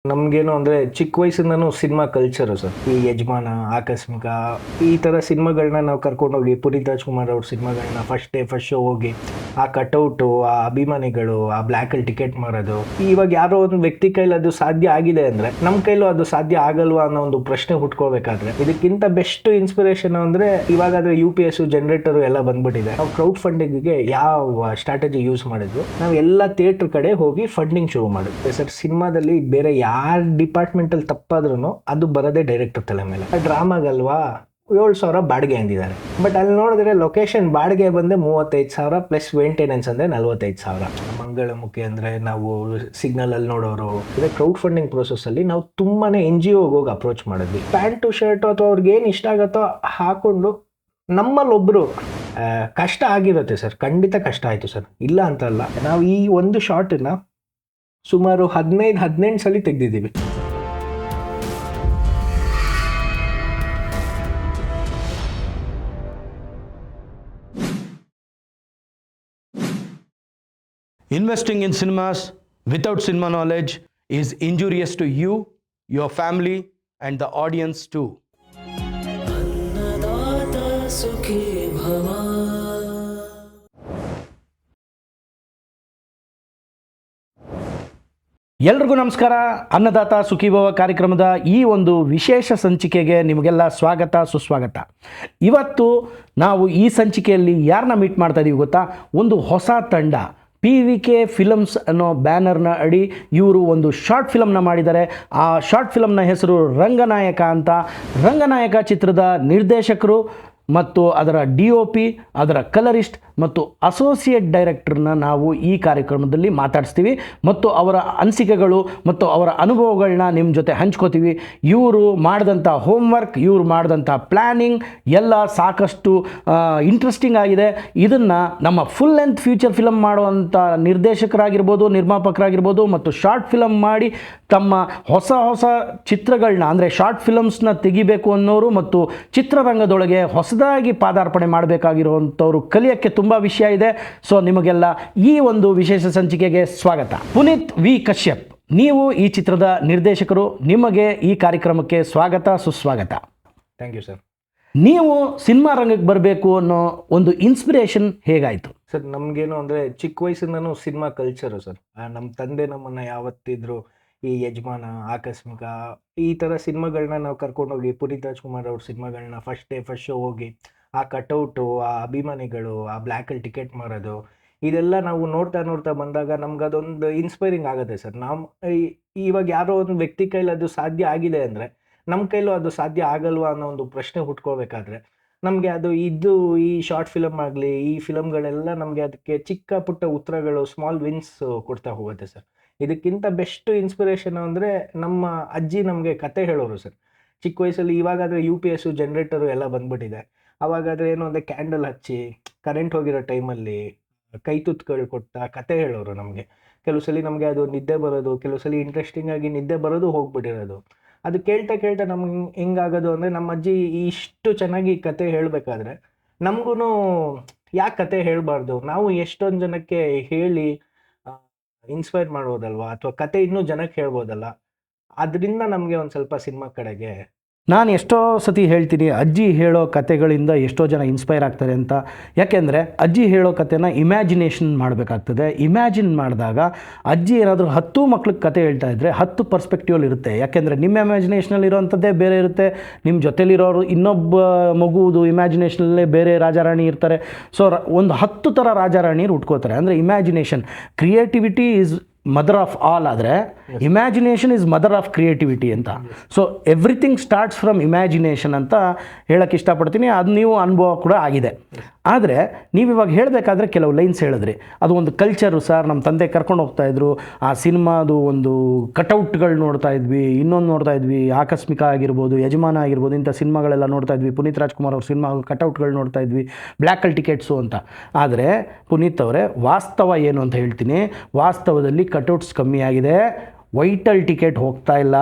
ನಮಗೇನು ಅಂದರೆ ಚಿಕ್ಕ ವಯಸ್ಸಿಂದನೂ ಸಿನಿಮಾ ಕಲ್ಚರು ಸರ್. ಈ ಯಜಮಾನ, ಆಕಸ್ಮಿಕ ಈ ಥರ ಸಿನಿಮಾಗಳನ್ನ ನಾವು ಕರ್ಕೊಂಡೋಗಿ ಪುನೀತ್ ರಾಜ್ಕುಮಾರ್ ಅವ್ರ ಸಿನಿಮಾಗಳನ್ನ ಫಸ್ಟ್ ಶೋ ಹೋಗಿ ಆ ಕಟೌಟು, ಆ ಅಭಿಮಾನಿಗಳು, ಆ ಬ್ಲ್ಯಾಕಲ್ಲಿ ಟಿಕೆಟ್ ಮಾರೋದು, ಇವಾಗ ಯಾರೋ ಒಂದು ವ್ಯಕ್ತಿ ಕೈಲಿ ಅದು ಸಾಧ್ಯ ಆಗಿದೆ ಅಂದರೆ ನಮ್ಮ ಕೈಲೂ ಅದು ಸಾಧ್ಯ ಆಗಲ್ವಾ ಅನ್ನೋ ಒಂದು ಪ್ರಶ್ನೆ ಹುಟ್ಕೋಬೇಕಾದ್ರೆ ಇದಕ್ಕಿಂತ ಬೆಸ್ಟ್ ಇನ್ಸ್ಪಿರೇಷನ್ ಅಂದರೆ ಇವಾಗಾದರೆ UPS ಜನರೇಟರು ಎಲ್ಲ ಬಂದ್ಬಿಟ್ಟಿದೆ. ನಾವು ಕ್ರೌಡ್ ಫಂಡಿಂಗಿಗೆ ಯಾವ ಸ್ಟ್ರಾಟಜಿ ಯೂಸ್ ಮಾಡಿದ್ವು, ನಾವು ಎಲ್ಲ ಥಿಯೇಟ್ರ್ ಕಡೆ ಹೋಗಿ ಫಂಡಿಂಗ್ ಶುರು ಮಾಡಿದ್ವಿ ಸರ್. ಸಿನಿಮಾದಲ್ಲಿ ಬೇರೆ ಯಾರ ಡಿಪಾರ್ಟ್ಮೆಂಟಲ್ಲಿ ತಪ್ಪಾದ್ರೂ ಅದು ಬರೋದೇ ಡೈರೆಕ್ಟರ್ ತಲೆ ಮೇಲೆ. ಡ್ರಾಮಾಗಲ್ವಾ 7,000 ಬಾಡಿಗೆ ಅಂದಿದ್ದಾರೆ, ಬಟ್ ಅಲ್ಲಿ ನೋಡಿದ್ರೆ ಲೊಕೇಶನ್ ಬಾಡಿಗೆ ಬಂದೆ 35,000 ಪ್ಲಸ್ ಮೇಂಟೆನೆನ್ಸ್ ಅಂದರೆ 45,000. ಮಂಗಳಮುಖಿ ಅಂದರೆ ನಾವು ಸಿಗ್ನಲಲ್ಲಿ ನೋಡೋರು. ಇದೇ ಕ್ರೌಡ್ ಫಂಡಿಂಗ್ ಪ್ರೋಸೆಸ್ಸಲ್ಲಿ ನಾವು ತುಂಬಾ NGOಗೆ ಹೋಗಿ ಅಪ್ರೋಚ್ ಮಾಡಿದ್ವಿ. ಪ್ಯಾಂಟು ಶರ್ಟು ಅಥವಾ ಅವ್ರಿಗೆ ಏನು ಇಷ್ಟ ಆಗುತ್ತೋ ಹಾಕೊಂಡು ನಮ್ಮಲ್ಲೊಬ್ಬರು ಕಷ್ಟ ಆಗಿರುತ್ತೆ ಸರ್, ಖಂಡಿತ ಕಷ್ಟ ಆಯಿತು ಸರ್, ಇಲ್ಲ ಅಂತಲ್ಲ. ನಾವು ಈ ಒಂದು ಶಾರ್ಟನ್ನ ಸುಮಾರು 15-18 ಸಲ ತೆಗೆದಿದ್ದೀವಿ. Investing in cinemas without cinema knowledge is injurious to you, your family, and the audience too. ಎಲ್ರಿಗೂ ನಮಸ್ಕಾರ. ಅನ್ನದಾತ ಸುಖೀಭವ ಕಾರ್ಯಕ್ರಮದ ಈ ಒಂದು ವಿಶೇಷ ಸಂಚಿಕೆಗೆ ನಿಮಗೆಲ್ಲ ಸ್ವಾಗತ ಸುಸ್ವಾಗತ. ಇವತ್ತು ನಾವು ಈ ಸಂಚಿಕೆಯಲ್ಲಿ ಯಾರನ್ನ ಮೀಟ್ ಮಾಡ್ತಾ ಇದ್ದೀವಿ ಗೊತ್ತಾ? ಒಂದು ಹೊಸ ತಂಡ, PVK ಫಿಲಮ್ಸ್ ಅನ್ನೋ ಬ್ಯಾನರ್ನ ಅಡಿ ಇವರು ಒಂದು ಶಾರ್ಟ್ ಫಿಲಮ್ನ ಮಾಡಿದ್ದಾರೆ. ಆ ಶಾರ್ಟ್ ಫಿಲಮ್ನ ಹೆಸರು ರಂಗನಾಯಕ ಅಂತ. ರಂಗನಾಯಕ ಚಿತ್ರದ ನಿರ್ದೇಶಕರು ಮತ್ತು ಅದರ DOP, ಅದರ ಕಲರಿಸ್ಟ್ ಮತ್ತು ಅಸೋಸಿಯೇಟ್ ಡೈರೆಕ್ಟರ್ನ ನಾವು ಈ ಕಾರ್ಯಕ್ರಮದಲ್ಲಿ ಮಾತಾಡಿಸ್ತೀವಿ ಮತ್ತು ಅವರ ಅನಿಸಿಕೆಗಳು ಮತ್ತು ಅವರ ಅನುಭವಗಳನ್ನ ನಿಮ್ಮ ಜೊತೆ ಹಂಚ್ಕೋತೀವಿ. ಇವರು ಮಾಡಿದಂಥ ಹೋಮ್ವರ್ಕ್, ಇವರು ಮಾಡಿದಂಥ ಪ್ಲ್ಯಾನಿಂಗ್ ಎಲ್ಲ ಸಾಕಷ್ಟು ಇಂಟ್ರೆಸ್ಟಿಂಗ್ ಆಗಿದೆ. ಇದನ್ನು ನಮ್ಮ ಫುಲ್ ಲೆಂತ್ ಫ್ಯೂಚರ್ ಫಿಲಮ್ ಮಾಡುವಂಥ ನಿರ್ದೇಶಕರಾಗಿರ್ಬೋದು, ನಿರ್ಮಾಪಕರಾಗಿರ್ಬೋದು ಮತ್ತು ಶಾರ್ಟ್ ಫಿಲಮ್ ಮಾಡಿ ತಮ್ಮ ಹೊಸ ಹೊಸ ಚಿತ್ರಗಳನ್ನ ಅಂದರೆ ಶಾರ್ಟ್ ಫಿಲಮ್ಸ್ನ ತೆಗಿಬೇಕು ಅನ್ನೋರು ಮತ್ತು ಚಿತ್ರರಂಗದೊಳಗೆ ಹೊಸದಾಗಿ ಪಾದಾರ್ಪಣೆ ಮಾಡಬೇಕಾಗಿರುವಂಥವ್ರು ಕಲಿಯೋಕ್ಕೆ ತುಂಬ ವಿಷಯ ಇದೆ. ಸೊ ನಿಮಗೆಲ್ಲ ಈ ಒಂದು ವಿಶೇಷ ಸಂಚಿಕೆಗೆ ಸ್ವಾಗತ. ಪುನೀತ್ V. ಕಶ್ಯಪ್, ನೀವು ಈ ಚಿತ್ರದ ನಿರ್ದೇಶಕರು, ನಿಮಗೆ ಈ ಕಾರ್ಯಕ್ರಮಕ್ಕೆ ಸ್ವಾಗತ ಸುಸ್ವಾಗತ. Thank you sir. ನೀವು ಸಿನಿಮಾ ರಂಗಕ್ಕೆ ಬರಬೇಕು ಅನ್ನೋ ಒಂದು ಇನ್ಸ್ಪಿರೇಷನ್ ಹೇಗಾಯಿತು ಸರ್? ನಮಗೇನು ಅಂದರೆ ಚಿಕ್ಕ ವಯಸ್ಸಿಂದನೂ ಸಿನಿಮಾ ಕಲ್ಚರು ಸರ್. ನಮ್ಮ ತಂದೆ ನಮ್ಮನ್ನು ಯಾವತ್ತಿದ್ರು ಈ ಯಜಮಾನ, ಆಕಸ್ಮಿಕ ಈ ಥರ ಸಿನಿಮಾಗಳನ್ನ ನಾವು ಕರ್ಕೊಂಡೋಗಿ ಪುನೀತ್ ರಾಜ್ಕುಮಾರ್ ಅವ್ರ ಸಿನಿಮಾಗಳನ್ನ ಫಸ್ಟ್ ಶೋ ಹೋಗಿ ಆ ಕಟೌಟು, ಆ ಅಭಿಮಾನಿಗಳು, ಆ ಬ್ಲ್ಯಾಕಲ್ಲಿ ಟಿಕೆಟ್ ಮಾರೋದು, ಇದೆಲ್ಲ ನಾವು ನೋಡ್ತಾ ಬಂದಾಗ ನಮ್ಗೆ ಅದೊಂದು ಇನ್ಸ್ಪೈರಿಂಗ್ ಆಗುತ್ತೆ ಸರ್. ಇವಾಗ ಯಾರೋ ಒಂದು ವ್ಯಕ್ತಿ ಕೈಲಿ ಅದು ಸಾಧ್ಯ ಆಗಿದೆ ಅಂದರೆ ನಮ್ಮ ಕೈಲೂ ಅದು ಸಾಧ್ಯ ಆಗಲ್ವಾ ಅನ್ನೋ ಒಂದು ಪ್ರಶ್ನೆ ಹುಟ್ಕೋಬೇಕಾದ್ರೆ ನಮಗೆ ಅದು ಈ ಶಾರ್ಟ್ ಫಿಲಮ್ ಆಗಲಿ, ಈ ಫಿಲಮ್ಗಳೆಲ್ಲ ನಮಗೆ ಅದಕ್ಕೆ ಚಿಕ್ಕ ಪುಟ್ಟ ಉತ್ತರಗಳು, ಸ್ಮಾಲ್ ವಿನ್ಸ್ ಕೊಡ್ತಾ ಹೋಗುತ್ತೆ ಸರ್. ಇದಕ್ಕಿಂತ ಬೆಸ್ಟ್ ಇನ್ಸ್ಪಿರೇಷನ್ ಅಂದರೆ ನಮ್ಮ ಅಜ್ಜಿ ನಮಗೆ ಕತೆ ಹೇಳೋರು ಸರ್. ಚಿಕ್ಕ ವಯಸ್ಸಲ್ಲಿ ಇವಾಗಾದರೆ UPS ಜನರೇಟರು ಎಲ್ಲ ಬಂದ್ಬಿಟ್ಟಿದೆ. ಅವಾಗಾದರೆ ಏನು ಅಂದರೆ ಕ್ಯಾಂಡಲ್ ಹಚ್ಚಿ ಕರೆಂಟ್ ಹೋಗಿರೋ ಟೈಮಲ್ಲಿ ಕೈ ತುತ್ತುಗಳು ಕೊಡ್ತಾ ಕತೆ ಹೇಳೋರು ನಮಗೆ. ಕೆಲವು ಸಲ ನಮಗೆ ಅದು ನಿದ್ದೆ ಬರೋದು, ಕೆಲವು ಸಲ ಇಂಟ್ರೆಸ್ಟಿಂಗ್ ಆಗಿ ನಿದ್ದೆ ಬರೋದು, ಹೋಗ್ಬಿಟ್ಟಿರೋದು. ಅದು ಕೇಳ್ತಾ ನಮ್ಗೆ ಹೆಂಗಾಗೋದು ಅಂದರೆ ನಮ್ಮ ಅಜ್ಜಿ ಇಷ್ಟು ಚೆನ್ನಾಗಿ ಕತೆ ಹೇಳಬೇಕಾದ್ರೆ ನಮಗೂ ಯಾಕೆ ಕತೆ ಹೇಳಬಾರ್ದು, ನಾವು ಎಷ್ಟೊಂದು ಜನಕ್ಕೆ ಹೇಳಿ ಇನ್ಸ್ಪೈರ್ ಮಾಡ್ಬೋದಲ್ವಾ, ಅಥವಾ ಕತೆ ಇನ್ನೂ ಜನಕ್ಕೆ ಹೇಳ್ಬೋದಲ್ಲ. ಅದರಿಂದ ನಮಗೆ ಒಂದು ಸ್ವಲ್ಪ ಸಿನಿಮಾ ಕಡೆಗೆ ನಾನು ಎಷ್ಟೋ ಸತಿ ಹೇಳ್ತೀನಿ, ಅಜ್ಜಿ ಹೇಳೋ ಕತೆಗಳಿಂದ ಎಷ್ಟೋ ಜನ ಇನ್ಸ್ಪೈರ್ ಆಗ್ತಾರೆ ಅಂತ. ಯಾಕೆಂದರೆ ಅಜ್ಜಿ ಹೇಳೋ ಕತೆನ ಇಮ್ಯಾಜಿನೇಷನ್ ಮಾಡಬೇಕಾಗ್ತದೆ. ಇಮ್ಯಾಜಿನ್ ಮಾಡಿದಾಗ ಅಜ್ಜಿ ಏನಾದರೂ 10 ಮಕ್ಳಿಗೆ ಕತೆ ಹೇಳ್ತಾ ಇದ್ದರೆ 10 ಪರ್ಸ್ಪೆಕ್ಟಿವಲ್ಲಿ ಇರುತ್ತೆ. ಯಾಕೆಂದರೆ ನಿಮ್ಮ ಇಮ್ಯಾಜಿನೇಷನಲ್ಲಿ ಇರೋವಂಥದ್ದೇ ಬೇರೆ ಇರುತ್ತೆ, ನಿಮ್ಮ ಜೊತೆಲಿರೋರು ಇನ್ನೊಬ್ಬ ಮಗುವುದು ಇಮ್ಯಾಜಿನೇಷನಲ್ಲೇ ಬೇರೆ ರಾಜಾರಾಣಿ ಇರ್ತಾರೆ. ಸೊ ಒಂದು 10 ಥರ ರಾಜಾರಾಣಿಯರು ಉಟ್ಕೋತಾರೆ. ಅಂದರೆ imagination, creativity is mother of all, ಆದರೆ imagination is mother of creativity ಅಂತ. So everything starts from imagination ಅಂತ ಹೇಳೋಕ್ಕೆ ಇಷ್ಟಪಡ್ತೀನಿ. ಅದು ನೀವು ಅನುಭವ ಕೂಡ ಆಗಿದೆ. ಆದರೆ ನೀವಿವಾಗ ಹೇಳಬೇಕಾದ್ರೆ ಕೆಲವು ಲೈನ್ಸ್ ಹೇಳಿದ್ರಿ, ಅದು ಒಂದು ಕಲ್ಚರು ಸರ್. ನಮ್ಮ ತಂದೆ ಕರ್ಕೊಂಡು ಹೋಗ್ತಾಯಿದ್ರು, ಆ ಸಿನಿಮಾದು ಒಂದು ಕಟೌಟ್ಗಳು ನೋಡ್ತಾ ಇದ್ವಿ, ಇನ್ನೊಂದು ನೋಡ್ತಾ ಇದ್ವಿ, ಆಕಸ್ಮಿಕ ಆಗಿರ್ಬೋದು, ಯಜಮಾನ ಆಗಿರ್ಬೋದು, ಇಂಥ ಸಿನಿಮಾಗಳೆಲ್ಲ ನೋಡ್ತಾ ಇದ್ವಿ. ಪುನೀತ್ ರಾಜ್ಕುಮಾರ್ ಅವ್ರ ಸಿನಿಮಾ ಕಟೌಟ್ಗಳು ನೋಡ್ತಾ ಇದ್ವಿ, ಬ್ಲ್ಯಾಕಲ್ಲಿ ಟಿಕೆಟ್ಸು ಅಂತ. ಆದರೆ ಪುನೀತ್ ಅವರೇ, ವಾಸ್ತವ ಏನು ಅಂತ ಹೇಳ್ತೀನಿ. ವಾಸ್ತವದಲ್ಲಿ ಕಟೌಟ್ಸ್ ಕಮ್ಮಿ ಆಗಿದೆ, ವೈಟಲ್ ಟಿಕೆಟ್ ಹೋಗ್ತಾ ಇಲ್ಲ,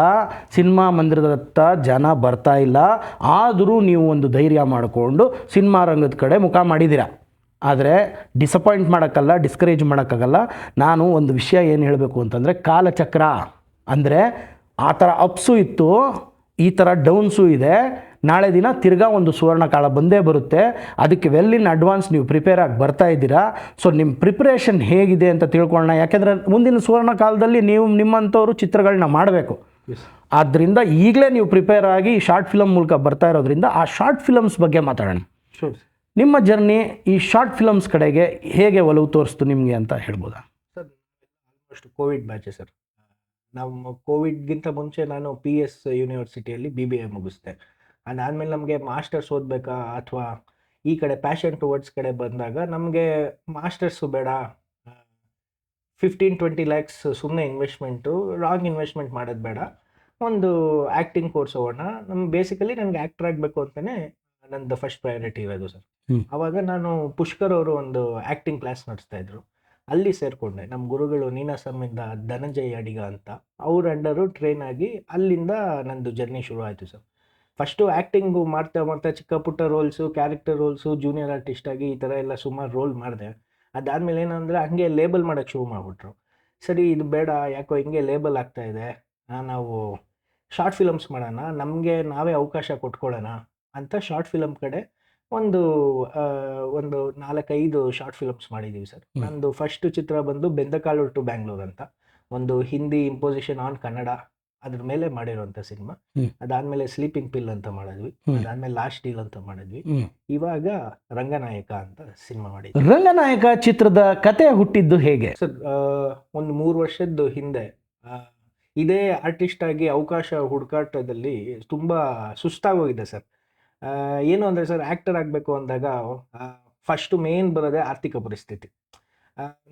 ಸಿನಿಮಾ ಮಂದಿರದತ್ತ ಜನ ಬರ್ತಾ ಇಲ್ಲ. ಆದರೂ ನೀವು ಒಂದು ಧೈರ್ಯ ಮಾಡಿಕೊಂಡು ಸಿನಿಮಾ ರಂಗದ ಕಡೆ ಮುಖ ಮಾಡಿದ್ದೀರ. ಆದರೆ ಡಿಸಪಾಯಿಂಟ್ ಮಾಡೋಕ್ಕಲ್ಲ, ಡಿಸ್ಕರೇಜ್ ಮಾಡೋಕ್ಕಾಗಲ್ಲ. ನಾನು ಒಂದು ವಿಷಯ ಏನು ಹೇಳಬೇಕು ಅಂತಂದರೆ, ಕಾಲಚಕ್ರ ಅಂದರೆ ಆ ಥರ ಅಪ್ಸು ಇತ್ತು, ಈ ಥರ ಡೌನ್ಸು ಇದೆ. ನಾಳೆ ದಿನ ತಿರ್ಗಾ ಒಂದು ಸುವರ್ಣ ಕಾಲ ಬಂದೇ ಬರುತ್ತೆ. ಅದಕ್ಕೆ ವೆಲ್ ಇನ್ ಅಡ್ವಾನ್ಸ್ ನೀವು ಪ್ರಿಪೇರ್ ಆಗಿ ಬರ್ತಾ ಇದ್ದೀರಾ. ಸೊ ನಿಮ್ಮ ಪ್ರಿಪ್ರೇಷನ್ ಹೇಗಿದೆ ಅಂತ ತಿಳ್ಕೊಳ್ಳೋಣ. ಯಾಕೆಂದರೆ ಮುಂದಿನ ಸುವರ್ಣ ಕಾಲದಲ್ಲಿ ನೀವು ನಿಮ್ಮಂಥವ್ರು ಚಿತ್ರಗಳನ್ನ ಮಾಡಬೇಕು. ಆದ್ದರಿಂದ ಈಗಲೇ ನೀವು ಪ್ರಿಪೇರ್ ಆಗಿ ಶಾರ್ಟ್ ಫಿಲಮ್ ಮೂಲಕ ಬರ್ತಾ ಇರೋದ್ರಿಂದ ಆ ಶಾರ್ಟ್ ಫಿಲಮ್ಸ್ ಬಗ್ಗೆ ಮಾತಾಡೋಣ. ನಿಮ್ಮ ಜರ್ನಿ ಈ ಶಾರ್ಟ್ ಫಿಲಮ್ಸ್ ಕಡೆಗೆ ಹೇಗೆ ಒಲವು ತೋರಿಸ್ತು ನಿಮಗೆ ಅಂತ ಹೇಳ್ಬೋದಾ? ಸರ್ ಆಲ್ಮೋಸ್ಟ್ ಕೋವಿಡ್ ಬ್ಯಾಚೆ ಸರ್. ನಮ್ಮ ಕೋವಿಡ್ಗಿಂತ ಮುಂಚೆ ನಾನು PS ಯೂನಿವರ್ಸಿಟಿಯಲ್ಲಿ BBA ಮುಗಿಸ್ದೆ. ಅದಾದಮೇಲೆ ನಮಗೆ ಮಾಸ್ಟರ್ಸ್ ಓದಬೇಕಾ ಅಥವಾ ಈ ಕಡೆ ಪ್ಯಾಷನ್ ಟುವರ್ಡ್ಸ್ ಕಡೆ ಬಂದಾಗ ನಮಗೆ ಮಾಸ್ಟರ್ಸು ಬೇಡ, 15-20 ಲ್ಯಾಕ್ಸ್ ಸುಮ್ಮನೆ ಇನ್ವೆಸ್ಟ್ಮೆಂಟು, ರಾಂಗ್ ಇನ್ವೆಸ್ಟ್ಮೆಂಟ್ ಮಾಡೋದು ಬೇಡ, ಒಂದು ಆ್ಯಕ್ಟಿಂಗ್ ಕೋರ್ಸ್ ಹೋಗೋಣ. ಬೇಸಿಕಲಿ ನನಗೆ ಆ್ಯಕ್ಟರ್ ಆಗಬೇಕು ಅಂತಲೇ ನಂದು ಫಸ್ಟ್ ಪ್ರಯಾರಿಟಿ ಇರೋದು ಸರ್. ಆವಾಗ ನಾನು ಪುಷ್ಕರ್ ಅವರು ಒಂದು ಆ್ಯಕ್ಟಿಂಗ್ ಕ್ಲಾಸ್ ನಡೆಸ್ತಾಯಿದ್ರು, ಅಲ್ಲಿ ಸೇರಿಕೊಂಡೆ. ನಮ್ಮ ಗುರುಗಳು ನೀನಾಸಮ್ಮಿಂದ ಧನಂಜಯ್ ಅಡಿಗ ಅಂತ, ಅವ್ರ ಅಂಡರು ಟ್ರೈನ್ ಆಗಿ ಅಲ್ಲಿಂದ ನಂದು ಜರ್ನಿ ಶುರು ಆಯಿತು ಸರ್. ಫಸ್ಟು ಆ್ಯಕ್ಟಿಂಗು ಮಾಡ್ತಾ ಚಿಕ್ಕ ಪುಟ್ಟ roles, character roles, junior artist ಆಗಿ ಈ ಥರ ಎಲ್ಲ ಸುಮಾರು ರೋಲ್ ಮಾಡಿದೆ. ಅದಾದಮೇಲೆ ಏನಂದರೆ ಹಂಗೆ ಲೇಬಲ್ ಮಾಡೋಕ್ಕೆ ಶುರು ಮಾಡಿಬಿಟ್ರು. ಸರಿ ಇದು ಬೇಡ, ಯಾಕೋ ಹಿಂಗೆ ಲೇಬಲ್ ಆಗ್ತಾಯಿದೆ, ನಾವು ಶಾರ್ಟ್ ಫಿಲಮ್ಸ್ ಮಾಡೋಣ, ನಮಗೆ ನಾವೇ ಅವಕಾಶ ಕೊಟ್ಕೊಳ್ಳೋಣ ಅಂತ ಶಾರ್ಟ್ ಫಿಲಮ್ ಕಡೆ ಒಂದು 4-5 ಶಾರ್ಟ್ ಫಿಲಮ್ಸ್ ಮಾಡಿದ್ದೀವಿ ಸರ್. ನಂದು ಫಸ್ಟ್ ಚಿತ್ರ ಬಂದು ಬೆಂದಕಾಳು ಟು ಬ್ಯಾಂಗ್ಳೂರ್ ಅಂತ, ಒಂದು ಹಿಂದಿ ಇಂಪೋಸಿಷನ್ ಆನ್ ಕನ್ನಡ ಅದ್ರ ಮೇಲೆ ಮಾಡಿರೋಂಥ ಸಿನಿಮಾ. ಅದಾದಮೇಲೆ ಸ್ಲೀಪಿಂಗ್ ಪಿಲ್ ಅಂತ ಮಾಡಿದ್ವಿ, ಅದಾದಮೇಲೆ ಲಾಸ್ಟ್ ಡೀಲ್ ಅಂತ ಮಾಡಿದ್ವಿ, ಇವಾಗ ರಂಗನಾಯಕ ಅಂತ ಸಿನಿಮಾ ಮಾಡಿದ್ವಿ. ರಂಗನಾಯಕ ಚಿತ್ರದ ಕತೆ ಹುಟ್ಟಿದ್ದು ಹೇಗೆ ಸರ್? ಒಂದು 3 ವರ್ಷದ ಹಿಂದೆ ಇದೇ ಆರ್ಟಿಸ್ಟ್ ಆಗಿ ಅವಕಾಶ ಹುಡುಕಾಟದಲ್ಲಿ ತುಂಬ ಸುಸ್ತಾಗೋಗಿದೆ ಸರ್. ಏನು ಅಂದರೆ ಸರ್, ಆ್ಯಕ್ಟರ್ ಆಗಬೇಕು ಅಂದಾಗ ಫಸ್ಟು ಮೇನ್ ಬರೋದೇ ಆರ್ಥಿಕ ಪರಿಸ್ಥಿತಿ.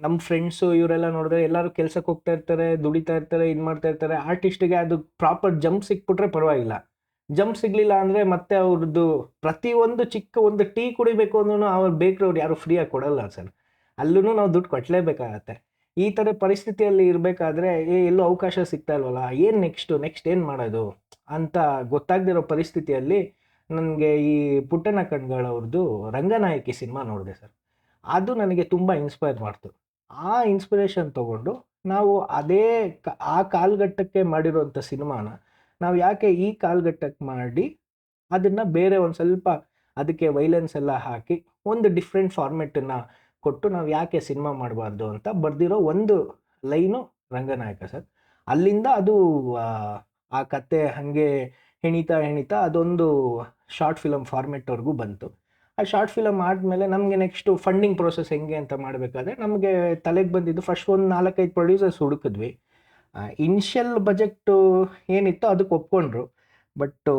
ನಮ್ಮ ಫ್ರೆಂಡ್ಸು ಇವರೆಲ್ಲ ನೋಡಿದ್ರೆ ಎಲ್ಲರೂ ಕೆಲ್ಸಕ್ಕೆ ಹೋಗ್ತಾ ಇರ್ತಾರೆ, ದುಡಿತಾ ಇರ್ತಾರೆ, ಇದು ಮಾಡ್ತಾ ಇರ್ತಾರೆ. ಆರ್ಟಿಸ್ಟಿಗೆ ಅದು ಪ್ರಾಪರ್ ಜಂಪ್ ಸಿಕ್ಬಿಟ್ರೆ ಪರವಾಗಿಲ್ಲ, ಜಂಪ್ ಸಿಗಲಿಲ್ಲ ಅಂದರೆ ಮತ್ತೆ ಅವ್ರದ್ದು ಪ್ರತಿಯೊಂದು ಚಿಕ್ಕ ಒಂದು ಟೀ ಕುಡಿಬೇಕು ಅಂದ್ರೂ ಅವ್ರು ಬೇಕ್ರವ್ರು ಯಾರು ಫ್ರೀಯಾಗಿ ಕೊಡಲ್ಲ ಸರ್. ಅಲ್ಲೂ ನಾವು ದುಡ್ಡು ಕಟ್ಟಲೇಬೇಕಾಗತ್ತೆ. ಈ ಥರ ಪರಿಸ್ಥಿತಿಯಲ್ಲಿ ಇರಬೇಕಾದ್ರೆ ಎಲ್ಲೂ ಅವಕಾಶ ಸಿಗ್ತಾ ಇಲ್ವಲ್ಲ, ಏನು ನೆಕ್ಸ್ಟ್ ಏನು ಮಾಡೋದು ಅಂತ ಗೊತ್ತಾಗದಿರೋ ಪರಿಸ್ಥಿತಿಯಲ್ಲಿ ನನಗೆ ಈ ಪುಟ್ಟಣ್ಣ ಕಣ್ಗಳವ್ರದ್ದು ರಂಗನಾಯಕಿ ಸಿನಿಮಾ ನೋಡಿದೆ ಸರ್. ಅದು ನನಗೆ ತುಂಬ ಇನ್ಸ್ಪೈರ್ ಮಾಡ್ತು. ಆ ಇನ್ಸ್ಪಿರೇಷನ್ ತೊಗೊಂಡು ನಾವು ಅದೇ ಆ ಕಾಲಘಟ್ಟಕ್ಕೆ ಮಾಡಿರೋಂಥ ಸಿನಿಮಾನ ನಾವು ಯಾಕೆ ಈ ಕಾಲಘಟ್ಟಕ್ಕೆ ಮಾಡಿ ಅದನ್ನು ಬೇರೆ ಒಂದು ಸ್ವಲ್ಪ ಅದಕ್ಕೆ ವೈಲೆನ್ಸ್ ಎಲ್ಲ ಹಾಕಿ ಒಂದು ಡಿಫ್ರೆಂಟ್ ಫಾರ್ಮೆಟನ್ನು ಕೊಟ್ಟು ನಾವು ಯಾಕೆ ಸಿನಿಮಾ ಮಾಡಬಾರ್ದು ಅಂತ ಬರೆದಿರೋ ಒಂದು ಲೈನು ರಂಗನಾಯಕ ಸರ್. ಅಲ್ಲಿಂದ ಅದು ಆ ಕತೆ ಹಾಗೆ ಹೆಣಿತಾ ಅದೊಂದು ಶಾರ್ಟ್ ಫಿಲಮ್ ಫಾರ್ಮೆಟ್ವರೆಗೂ ಬಂತು. ಆ ಶಾರ್ಟ್ ಫಿಲಮ್ ಆದಮೇಲೆ ನಮಗೆ ನೆಕ್ಸ್ಟು ಫಂಡಿಂಗ್ ಪ್ರೋಸೆಸ್ ಹೆಂಗೆ ಅಂತ ಮಾಡಬೇಕಾದ್ರೆ ನಮಗೆ ತಲೆಗೆ ಬಂದಿದ್ದು ಫಸ್ಟ್ ಒಂದು 4-5 ಪ್ರೊಡ್ಯೂಸರ್ಸ್ ಹುಡುಕಿದ್ವಿ. ಇನಿಷಿಯಲ್ ಬಜೆಕ್ಟು ಏನಿತ್ತು ಅದಕ್ಕೆ ಒಪ್ಕೊಂಡ್ರು, ಬಟ್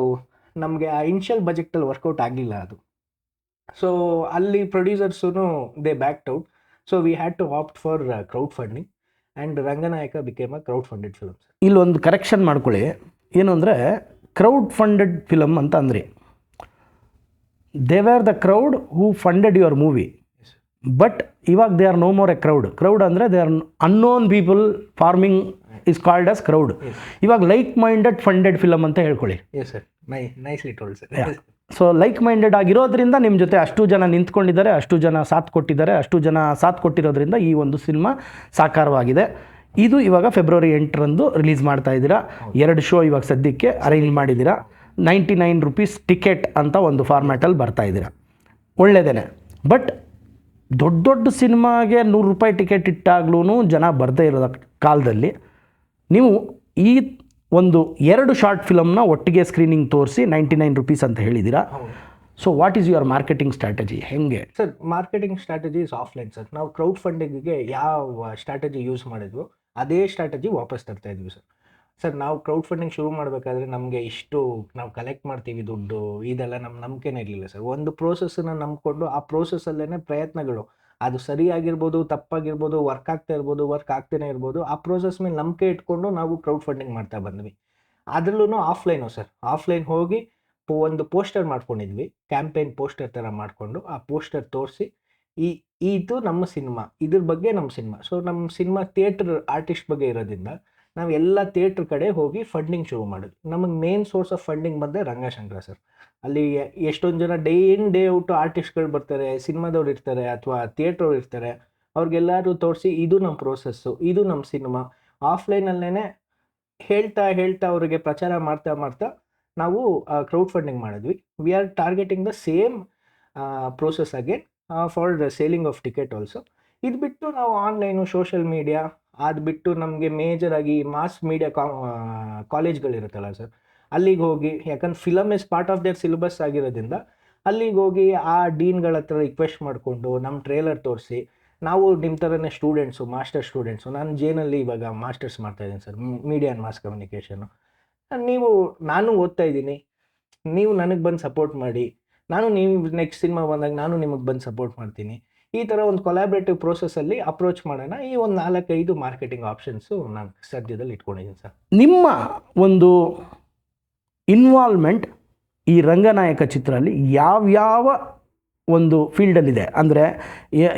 ನಮಗೆ ಆ ಇನಿಷಿಯಲ್ ಬಜೆಕ್ಟಲ್ಲಿ ವರ್ಕೌಟ್ ಆಗಲಿಲ್ಲ ಅದು. ಸೊ ಅಲ್ಲಿ ಪ್ರೊಡ್ಯೂಸರ್ಸೂ they backed out. So we had to opt for crowd funding and Ranganayaka became a crowd funded film. ಇಲ್ಲೊಂದು ಕರೆಕ್ಷನ್ ಮಾಡ್ಕೊಳ್ಳಿ. ಏನು ಅಂದರೆ ಕ್ರೌಡ್ ಫಂಡೆಡ್ ಫಿಲಮ್ ಅಂತ ಅಂದರೆ they are the crowd who funded your movie, but ಇವಾಗ they are no more a crowd ಅಂದರೆ they are unknown people forming is called as crowd. ಇವಾಗ like minded funded film ಅಂತ ಹೇಳ್ಕೊಳ್ಳಿ. Yes sir, nicely told sir. So like minded ಆಗಿರೋದ್ರಿಂದ ನಿಮ್ಮ ಜೊತೆ ಅಷ್ಟು ಜನ ನಿಂತ್ಕೊಂಡಿದ್ದಾರೆ, ಅಷ್ಟು ಜನ ಸಾಥ್ ಕೊಟ್ಟಿದ್ದಾರೆ, ಅಷ್ಟು ಜನ ಸಾಥ್ ಕೊಟ್ಟಿರೋದ್ರಿಂದ ಈ ಒಂದು ಸಿನಿಮಾ ಸಾಕಾರವಾಗಿದೆ. ಇದು ಇವಾಗ ಫೆಬ್ರವರಿ 8ರಂದು ರಿಲೀಸ್ ಮಾಡ್ತಾ ಇದ್ದೀರಾ. 2 ಶೋ ಇವಾಗ ಸದ್ಯಕ್ಕೆ ಅರೇಂಜ್ ಮಾಡಿದ್ದೀರಾ. 99 ರೂಪೀಸ್ ಟಿಕೆಟ್ ಅಂತ ಒಂದು ಫಾರ್ಮ್ಯಾಟಲ್ಲಿ ಬರ್ತಾ ಇದ್ದೀರಾ, ಒಳ್ಳೆಯದೇ. ಬಟ್ ದೊಡ್ಡ ಸಿನಿಮಾಗೆ 100 ರೂಪಾಯಿ ಟಿಕೆಟ್ ಇಟ್ಟಾಗ್ಲೂ ಜನ ಬರದೇ ಇರೋ ಕಾಲದಲ್ಲಿ ನೀವು ಈ ಒಂದು 2 ಶಾರ್ಟ್ ಫಿಲಮ್ನ ಒಟ್ಟಿಗೆ ಸ್ಕ್ರೀನಿಂಗ್ ತೋರಿಸಿ 99 ರೂಪೀಸ್ ಅಂತ ಹೇಳಿದ್ದೀರಾ. So what is your marketing strategy? ಹೆಂಗೆ sir? Marketing strategy is offline sir. ನಾವು ಕ್ರೌಡ್ ಫಂಡಿಂಗಿಗೆ ಯಾವ ಸ್ಟ್ರಾಟಜಿ ಯೂಸ್ ಮಾಡಿದ್ವು ಅದೇ ಸ್ಟ್ರಾಟಜಿ ವಾಪಸ್ ತರ್ತಾ ಇದ್ವಿ ಸರ್. ಸರ್ ನಾವು ಕ್ರೌಡ್ ಫಂಡಿಂಗ್ ಶುರು ಮಾಡಬೇಕಾದ್ರೆ ನಮಗೆ ಇಷ್ಟು ನಾವು ಕಲೆಕ್ಟ್ ಮಾಡ್ತೀವಿ ದುಡ್ಡು, ಇದೆಲ್ಲ ನಮ್ಮ ನಂಬಿಕೆನೇ ಇರಲಿಲ್ಲ ಸರ್. ಒಂದು ಪ್ರೋಸೆಸ್ಸನ್ನು ನಂಬಿಕೊಂಡು ಆ ಪ್ರೋಸೆಸ್ಸಲ್ಲೇ ಪ್ರಯತ್ನಗಳು, ಅದು ಸರಿಯಾಗಿರ್ಬೋದು, ತಪ್ಪಾಗಿರ್ಬೋದು, ವರ್ಕ್ ಆಗ್ತಾ ಇರ್ಬೋದು, ವರ್ಕ್ ಆಗ್ತಾನೆ ಇರ್ಬೋದು, ಆ ಪ್ರೋಸೆಸ್ ಮೇಲೆ ನಂಬಿಕೆ ಇಟ್ಕೊಂಡು ನಾವು ಕ್ರೌಡ್ ಫಂಡಿಂಗ್ ಮಾಡ್ತಾ ಬಂದ್ವಿ. ಅದರಲ್ಲೂ ಆಫ್ಲೈನು ಸರ್. ಆಫ್ಲೈನ್ ಹೋಗಿ ಒಂದು ಪೋಸ್ಟರ್ ಮಾಡ್ಕೊಂಡಿದ್ವಿ, ಕ್ಯಾಂಪೇನ್ ಪೋಸ್ಟರ್ ಥರ ಮಾಡಿಕೊಂಡು ಆ ಪೋಸ್ಟರ್ ತೋರಿಸಿ ಇದು ನಮ್ಮ ಸಿನಿಮಾ, ಇದ್ರ ಬಗ್ಗೆ ನಮ್ಮ ಸಿನಿಮಾ. ಸೊ ನಮ್ಮ ಸಿನಿಮಾ ಥಿಯೇಟ್ರ್ ಆರ್ಟಿಸ್ಟ್ ಬಗ್ಗೆ ಇರೋದ್ರಿಂದ ನಾವು ಎಲ್ಲ ಥಿಯೇಟ್ರ್ ಕಡೆ ಹೋಗಿ ಫಂಡಿಂಗ್ ಶುರು ಮಾಡಿದ್ವಿ. ನಮಗೆ ಮೇನ್ ಸೋರ್ಸ್ ಆಫ್ ಫಂಡಿಂಗ್ ಬಂದರೆ ರಂಗಶಂಕರ ಸರ್. ಅಲ್ಲಿ ಎಷ್ಟೊಂದು ಜನ ಡೇ ಇನ್ ಡೇ ಔಟು ಆರ್ಟಿಸ್ಟ್ಗಳು ಬರ್ತಾರೆ, ಸಿನಿಮಾದವ್ರು ಇರ್ತಾರೆ ಅಥವಾ ಥಿಯೇಟ್ರವ್ರು ಇರ್ತಾರೆ. ಅವ್ರಿಗೆಲ್ಲರೂ ತೋರಿಸಿ ಇದು ನಮ್ಮ ಪ್ರೋಸೆಸ್ಸು, ಇದು ನಮ್ಮ ಸಿನಿಮಾ. ಆಫ್ಲೈನಲ್ಲೇ ಹೇಳ್ತಾ ಹೇಳ್ತಾ ಅವರಿಗೆ ಪ್ರಚಾರ ಮಾಡ್ತಾ ಮಾಡ್ತಾ ನಾವು ಕ್ರೌಡ್ ಫಂಡಿಂಗ್ ಮಾಡಿದ್ವಿ. We are targeting the same process again for the selling of ticket also. ಇದು ಬಿಟ್ಟು ನಾವು ಆನ್ಲೈನು, ಸೋಷಿಯಲ್ ಮೀಡಿಯಾ, ಅದು ಬಿಟ್ಟು ನಮಗೆ ಮೇಜರಾಗಿ ಮಾಸ್ ಮೀಡಿಯಾ ಕಾಲೇಜ್ಗಳಿರುತ್ತಲ್ಲ ಸರ್, ಅಲ್ಲಿಗೆ ಹೋಗಿ, ಯಾಕಂದ್ರೆ film is part of their syllabus ಆಗಿರೋದ್ರಿಂದ ಅಲ್ಲಿಗೆ ಹೋಗಿ ಆ ಡೀನ್ಗಳ ಹತ್ರ ರಿಕ್ವೆಸ್ಟ್ ಮಾಡಿಕೊಂಡು ನಮ್ಮ ಟ್ರೇಲರ್ ತೋರಿಸಿ, ನಾವು ನಿಮ್ಮ ಥರನೇ ಸ್ಟೂಡೆಂಟ್ಸು, ಮಾಸ್ಟರ್ ಸ್ಟೂಡೆಂಟ್ಸು, ನಾನು ಜೇನಲ್ಲಿ ಇವಾಗ ಮಾಸ್ಟರ್ಸ್ ಮಾಡ್ತಾಯಿದ್ದೀನಿ sir, media and mass communication. ನಾನು ಓದ್ತಾ ಇದ್ದೀನಿ, ನೀವು ನನಗೆ ಬಂದು ಸಪೋರ್ಟ್ ಮಾಡಿ, ನೀವು ನೆಕ್ಸ್ಟ್ ಸಿನಿಮಾ ಬಂದಾಗ ನಾನು ನಿಮಗೆ ಬಂದು ಸಪೋರ್ಟ್ ಮಾಡ್ತೀನಿ. ಈ ಥರ ಒಂದು ಕೊಲಾಬ್ರೇಟಿವ್ ಪ್ರೋಸೆಸ್ಸಲ್ಲಿ ಅಪ್ರೋಚ್ ಮಾಡೋಣ. ಈ ಒಂದು 4-5 ಮಾರ್ಕೆಟಿಂಗ್ ಆಪ್ಷನ್ಸು ನಾನು ಸದ್ಯದಲ್ಲಿ ಇಟ್ಕೊಂಡಿದ್ದೀನಿ ಸರ್. ನಿಮ್ಮ ಒಂದು ಇನ್ವಾಲ್ವ್ಮೆಂಟ್ ಈ ರಂಗನಾಯಕ ಚಿತ್ರದಲ್ಲಿ ಯಾವ್ಯಾವ ಒಂದು ಫೀಲ್ಡಲ್ಲಿದೆ ಅಂದರೆ,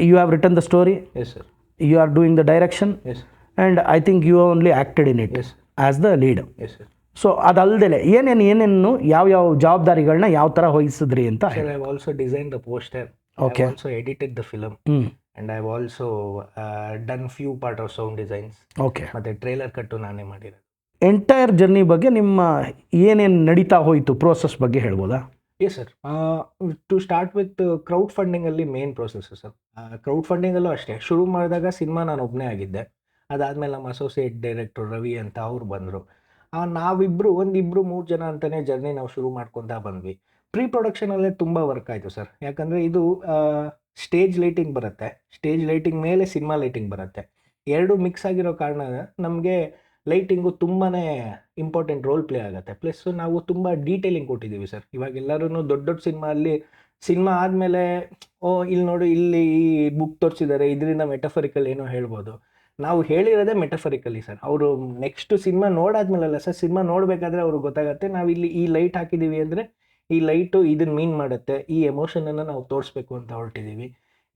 you have written the story, yes sir. You are doing the direction, yes and I think you only acted in it yes as the lead. Yes sir. So ಅದಲ್ಲದೆ ಏನೇನು ಯಾವ್ಯಾವ ಜವಾಬ್ದಾರಿಗಳನ್ನ ಯಾವ ಥರ ವಹಿಸಿದ್ರಿ ಅಂತ Sir, I have also designed the poster. Okay. I have also edited the film. And I have also done few part of sound designs. Okay. ಮತ್ತೆ trailer ಕಟ್ಟು ನಾನೇ ಮಾಡಿರೋದು. ಎಂಟೈರ್ ಜರ್ನಿ ಬಗ್ಗೆ ನಿಮ್ಮ ಏನೇನು ನಡೀತಾ ಹೋಯಿತು ಪ್ರೋಸೆಸ್ ಬಗ್ಗೆ ಹೇಳ್ಬೋದಾ? Yes sir. To start with crowd ಫಂಡಿಂಗಲ್ಲಿ ಮೇನ್ ಪ್ರೋಸೆಸ್ ಸರ್. ಕ್ರೌಡ್ ಫಂಡಿಂಗಲ್ಲೂ ಅಷ್ಟೇ, ಶುರು ಮಾಡಿದಾಗ ಸಿನಿಮಾ ನಾನು ಒಬ್ಬನೇ ಆಗಿದ್ದೆ. ಅದಾದಮೇಲೆ ನಮ್ಮ ಅಸೋಸಿಯೇಟ್ ಡೈರೆಕ್ಟರ್ ರವಿ ಅಂತ ಅವ್ರು ಬಂದರು. ನಾವಿಬ್ಬರು 3 ಜನ ಅಂತಲೇ ಜರ್ನಿ ನಾವು ಶುರು ಮಾಡ್ಕೊತಾ ಬಂದ್ವಿ. ಪ್ರೀ ಪ್ರೊಡಕ್ಷನಲ್ಲೇ ತುಂಬ ವರ್ಕ್ ಆಯಿತು ಸರ್. ಯಾಕಂದರೆ ಇದು ಸ್ಟೇಜ್ ಲೈಟಿಂಗ್ ಬರುತ್ತೆ, ಸ್ಟೇಜ್ ಲೈಟಿಂಗ್ ಮೇಲೆ ಸಿನಿಮಾ ಲೈಟಿಂಗ್ ಬರುತ್ತೆ. ಎರಡು ಮಿಕ್ಸ್ ಆಗಿರೋ ಕಾರಣ ನಮಗೆ ಲೈಟಿಂಗು ತುಂಬಾ ಇಂಪಾರ್ಟೆಂಟ್ ರೋಲ್ ಪ್ಲೇ ಆಗುತ್ತೆ. ಪ್ಲಸ್ ನಾವು ತುಂಬ ಡೀಟೇಲಿಂಗ್ ಕೊಟ್ಟಿದ್ದೀವಿ ಸರ್. ಇವಾಗ ಎಲ್ಲರೂ ದೊಡ್ಡ ದೊಡ್ಡ ಸಿನಿಮಾ ಆದಮೇಲೆ ಇಲ್ಲಿ ನೋಡು, ಇಲ್ಲಿ ಈ ಬುಕ್ ತೋರಿಸಿದ್ದಾರೆ, ಇದರಿಂದ ಮೆಟಫರಿಕಲ್ ಏನೋ ಹೇಳ್ಬೋದು. ನಾವು ಹೇಳಿರೋದೇ ಮೆಟಫರಿಕಲಿ ಸರ್. ಅವರು ನೆಕ್ಸ್ಟ್ ಸಿನಿಮಾ ನೋಡಾದ್ಮೇಲಲ್ಲ ಸರ್, ಸಿನಿಮಾ ನೋಡಬೇಕಾದ್ರೆ ಅವ್ರಿಗೆ ಗೊತ್ತಾಗುತ್ತೆ ನಾವು ಇಲ್ಲಿ ಈ ಲೈಟ್ ಹಾಕಿದ್ದೀವಿ ಅಂದರೆ ಈ ಲೈಟು ಇದನ್ನು ಮೀನ್ ಮಾಡುತ್ತೆ, ಈ ಎಮೋಷನನ್ನು ನಾವು ತೋರಿಸ್ಬೇಕು ಅಂತ ಹೊರಟಿದ್ದೀವಿ.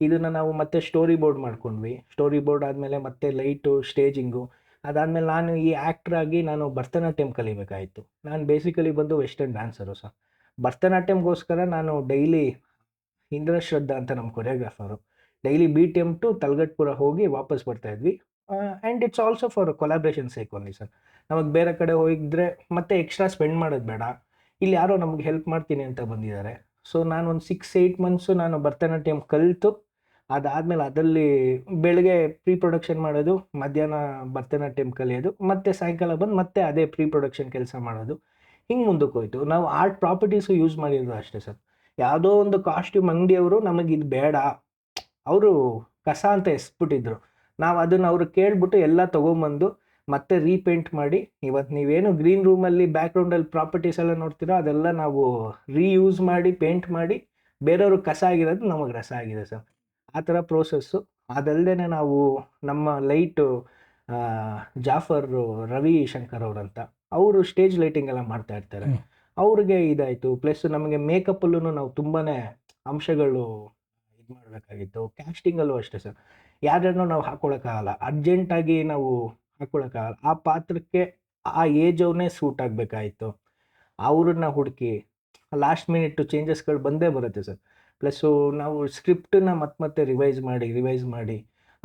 ಇದನ್ನು ನಾವು ಮತ್ತೆ ಸ್ಟೋರಿ ಬೋರ್ಡ್ ಮಾಡ್ಕೊಂಡ್ವಿ. ಸ್ಟೋರಿ ಬೋರ್ಡ್ ಆದಮೇಲೆ ಮತ್ತೆ ಲೈಟು, ಸ್ಟೇಜಿಂಗು. ಅದಾದಮೇಲೆ ನಾನು ಈ ಆ್ಯಕ್ಟ್ರಾಗಿ ನಾನು ಭರತನಾಟ್ಯಂ ಕಲಿಬೇಕಾಯಿತು. ನಾನು ಬೇಸಿಕಲಿ ಬಂದು ವೆಸ್ಟರ್ನ್ ಡ್ಯಾನ್ಸರು ಸರ್. ಭರತನಾಟ್ಯಂಗೋಸ್ಕರ ನಾನು ಡೈಲಿ ಇಂದ್ರ ಶ್ರದ್ಧಾ ಅಂತ ನಮ್ಮ choreographer daily BTM to Talagattapura ಹೋಗಿ ವಾಪಸ್ ಬರ್ತಾಯಿದ್ವಿ. And it's also for collaboration sake only sir. ನಮಗೆ ಬೇರೆ ಕಡೆ ಹೋಗಿದ್ರೆ ಮತ್ತೆ ಎಕ್ಸ್ಟ್ರಾ ಸ್ಪೆಂಡ್ ಮಾಡೋದು ಬೇಡ, ಇಲ್ಲಿ ಯಾರೋ ನಮ್ಗೆ ಹೆಲ್ಪ್ ಮಾಡ್ತೀನಿ ಅಂತ ಬಂದಿದ್ದಾರೆ. ಸೊ ನಾನು ಒಂದು 6-8 ಮಂತ್ಸು ನಾನು ಭರತನಾಟ್ಯಂ ಕಲಿತು, ಅದಾದಮೇಲೆ ಅದರಲ್ಲಿ ಬೆಳಗ್ಗೆ ಪ್ರೀ ಪ್ರೊಡಕ್ಷನ್ ಮಾಡೋದು, ಮಧ್ಯಾಹ್ನ ಭರತನಾಟ್ಯಂ ಕಲಿಯೋದು, ಮತ್ತು ಸಾಯಂಕಾಲ ಬಂದು ಮತ್ತೆ ಅದೇ ಪ್ರೀ ಪ್ರೊಡಕ್ಷನ್ ಕೆಲಸ ಮಾಡೋದು. ಹಿಂಗೆ ಮುಂದಕ್ಕೆ ಹೋಯ್ತು. ನಾವು ಆರ್ಟ್ ಪ್ರಾಪರ್ಟೀಸು ಯೂಸ್ ಮಾಡಿರೋದು ಅಷ್ಟೇ ಸರ್. ಯಾವುದೋ ಒಂದು ಕಾಸ್ಟ್ಯೂಮ್ ಅಂಗಡಿಯವರು ನಮಗಿದು ಬೇಡ, ಅವರು ಕಸ ಅಂತ ಎಸ್ಬಿಟ್ಟಿದ್ರು. ನಾವು ಅದನ್ನು ಅವ್ರು ಕೇಳಿಬಿಟ್ಟು ಎಲ್ಲ ತೊಗೊಂಬಂದು ಮತ್ತೆ ರೀಪೇಂಟ್ ಮಾಡಿ, ಇವತ್ತು ನೀವೇನು ಗ್ರೀನ್ ರೂಮಲ್ಲಿ ಬ್ಯಾಕ್ಗ್ರೌಂಡಲ್ಲಿ ಪ್ರಾಪರ್ಟೀಸ್ ಎಲ್ಲ ನೋಡ್ತೀರೋ ಅದೆಲ್ಲ ನಾವು ರೀಯೂಸ್ ಮಾಡಿ ಪೇಂಟ್ ಮಾಡಿ ಬೇರೆಯವ್ರಿಗೆ ಕಸ ಆಗಿರೋದು ನಮಗೆ ರಸ ಆಗಿದೆ ಸರ್. ಆ ಥರ ಪ್ರೋಸೆಸ್ಸು. ಅದಲ್ಲದೆ ನಾವು ನಮ್ಮ ಲೈಟು ಜಾಫರ್ ರವಿ ಶಂಕರ್ ಅವರಂತ, ಅವರು ಸ್ಟೇಜ್ ಲೈಟಿಂಗ್ ಎಲ್ಲ ಮಾಡ್ತಾ ಇರ್ತಾರೆ. ಅವ್ರಿಗೆ ಇದಾಯಿತು. ಪ್ಲಸ್ ನಮಗೆ ಮೇಕಪ್ಪಲ್ಲೂ ನಾವು ತುಂಬಾ ಅಂಶಗಳು ಇದು ಮಾಡಬೇಕಾಗಿತ್ತು. ಕ್ಯಾಸ್ಟಿಂಗಲ್ಲೂ ಅಷ್ಟೇ ಸರ್. ಯಾರನ್ನೂ ನಾವು ಹಾಕ್ಕೊಳಕ್ಕಾಗಲ್ಲ, ಅರ್ಜೆಂಟಾಗಿ ನಾವು ಹಾಕ್ಕೊಳಕ್ಕಾಗಲ್ಲ. ಆ ಪಾತ್ರಕ್ಕೆ ಆ ಏಜವ್ನೇ ಸೂಟ್ ಆಗಬೇಕಾಯಿತು. ಅವ್ರನ್ನ ಹುಡುಕಿ ಲಾಸ್ಟ್ ಮಿನಿಟ್ ಚೇಂಜಸ್ಗಳು ಬಂದೇ ಬರುತ್ತೆ ಸರ್. ಪ್ಲಸ್ಸು ನಾವು ಸ್ಕ್ರಿಪ್ಟನ್ನ ಮತ್ತೆ ರಿವೈಸ್ ಮಾಡಿ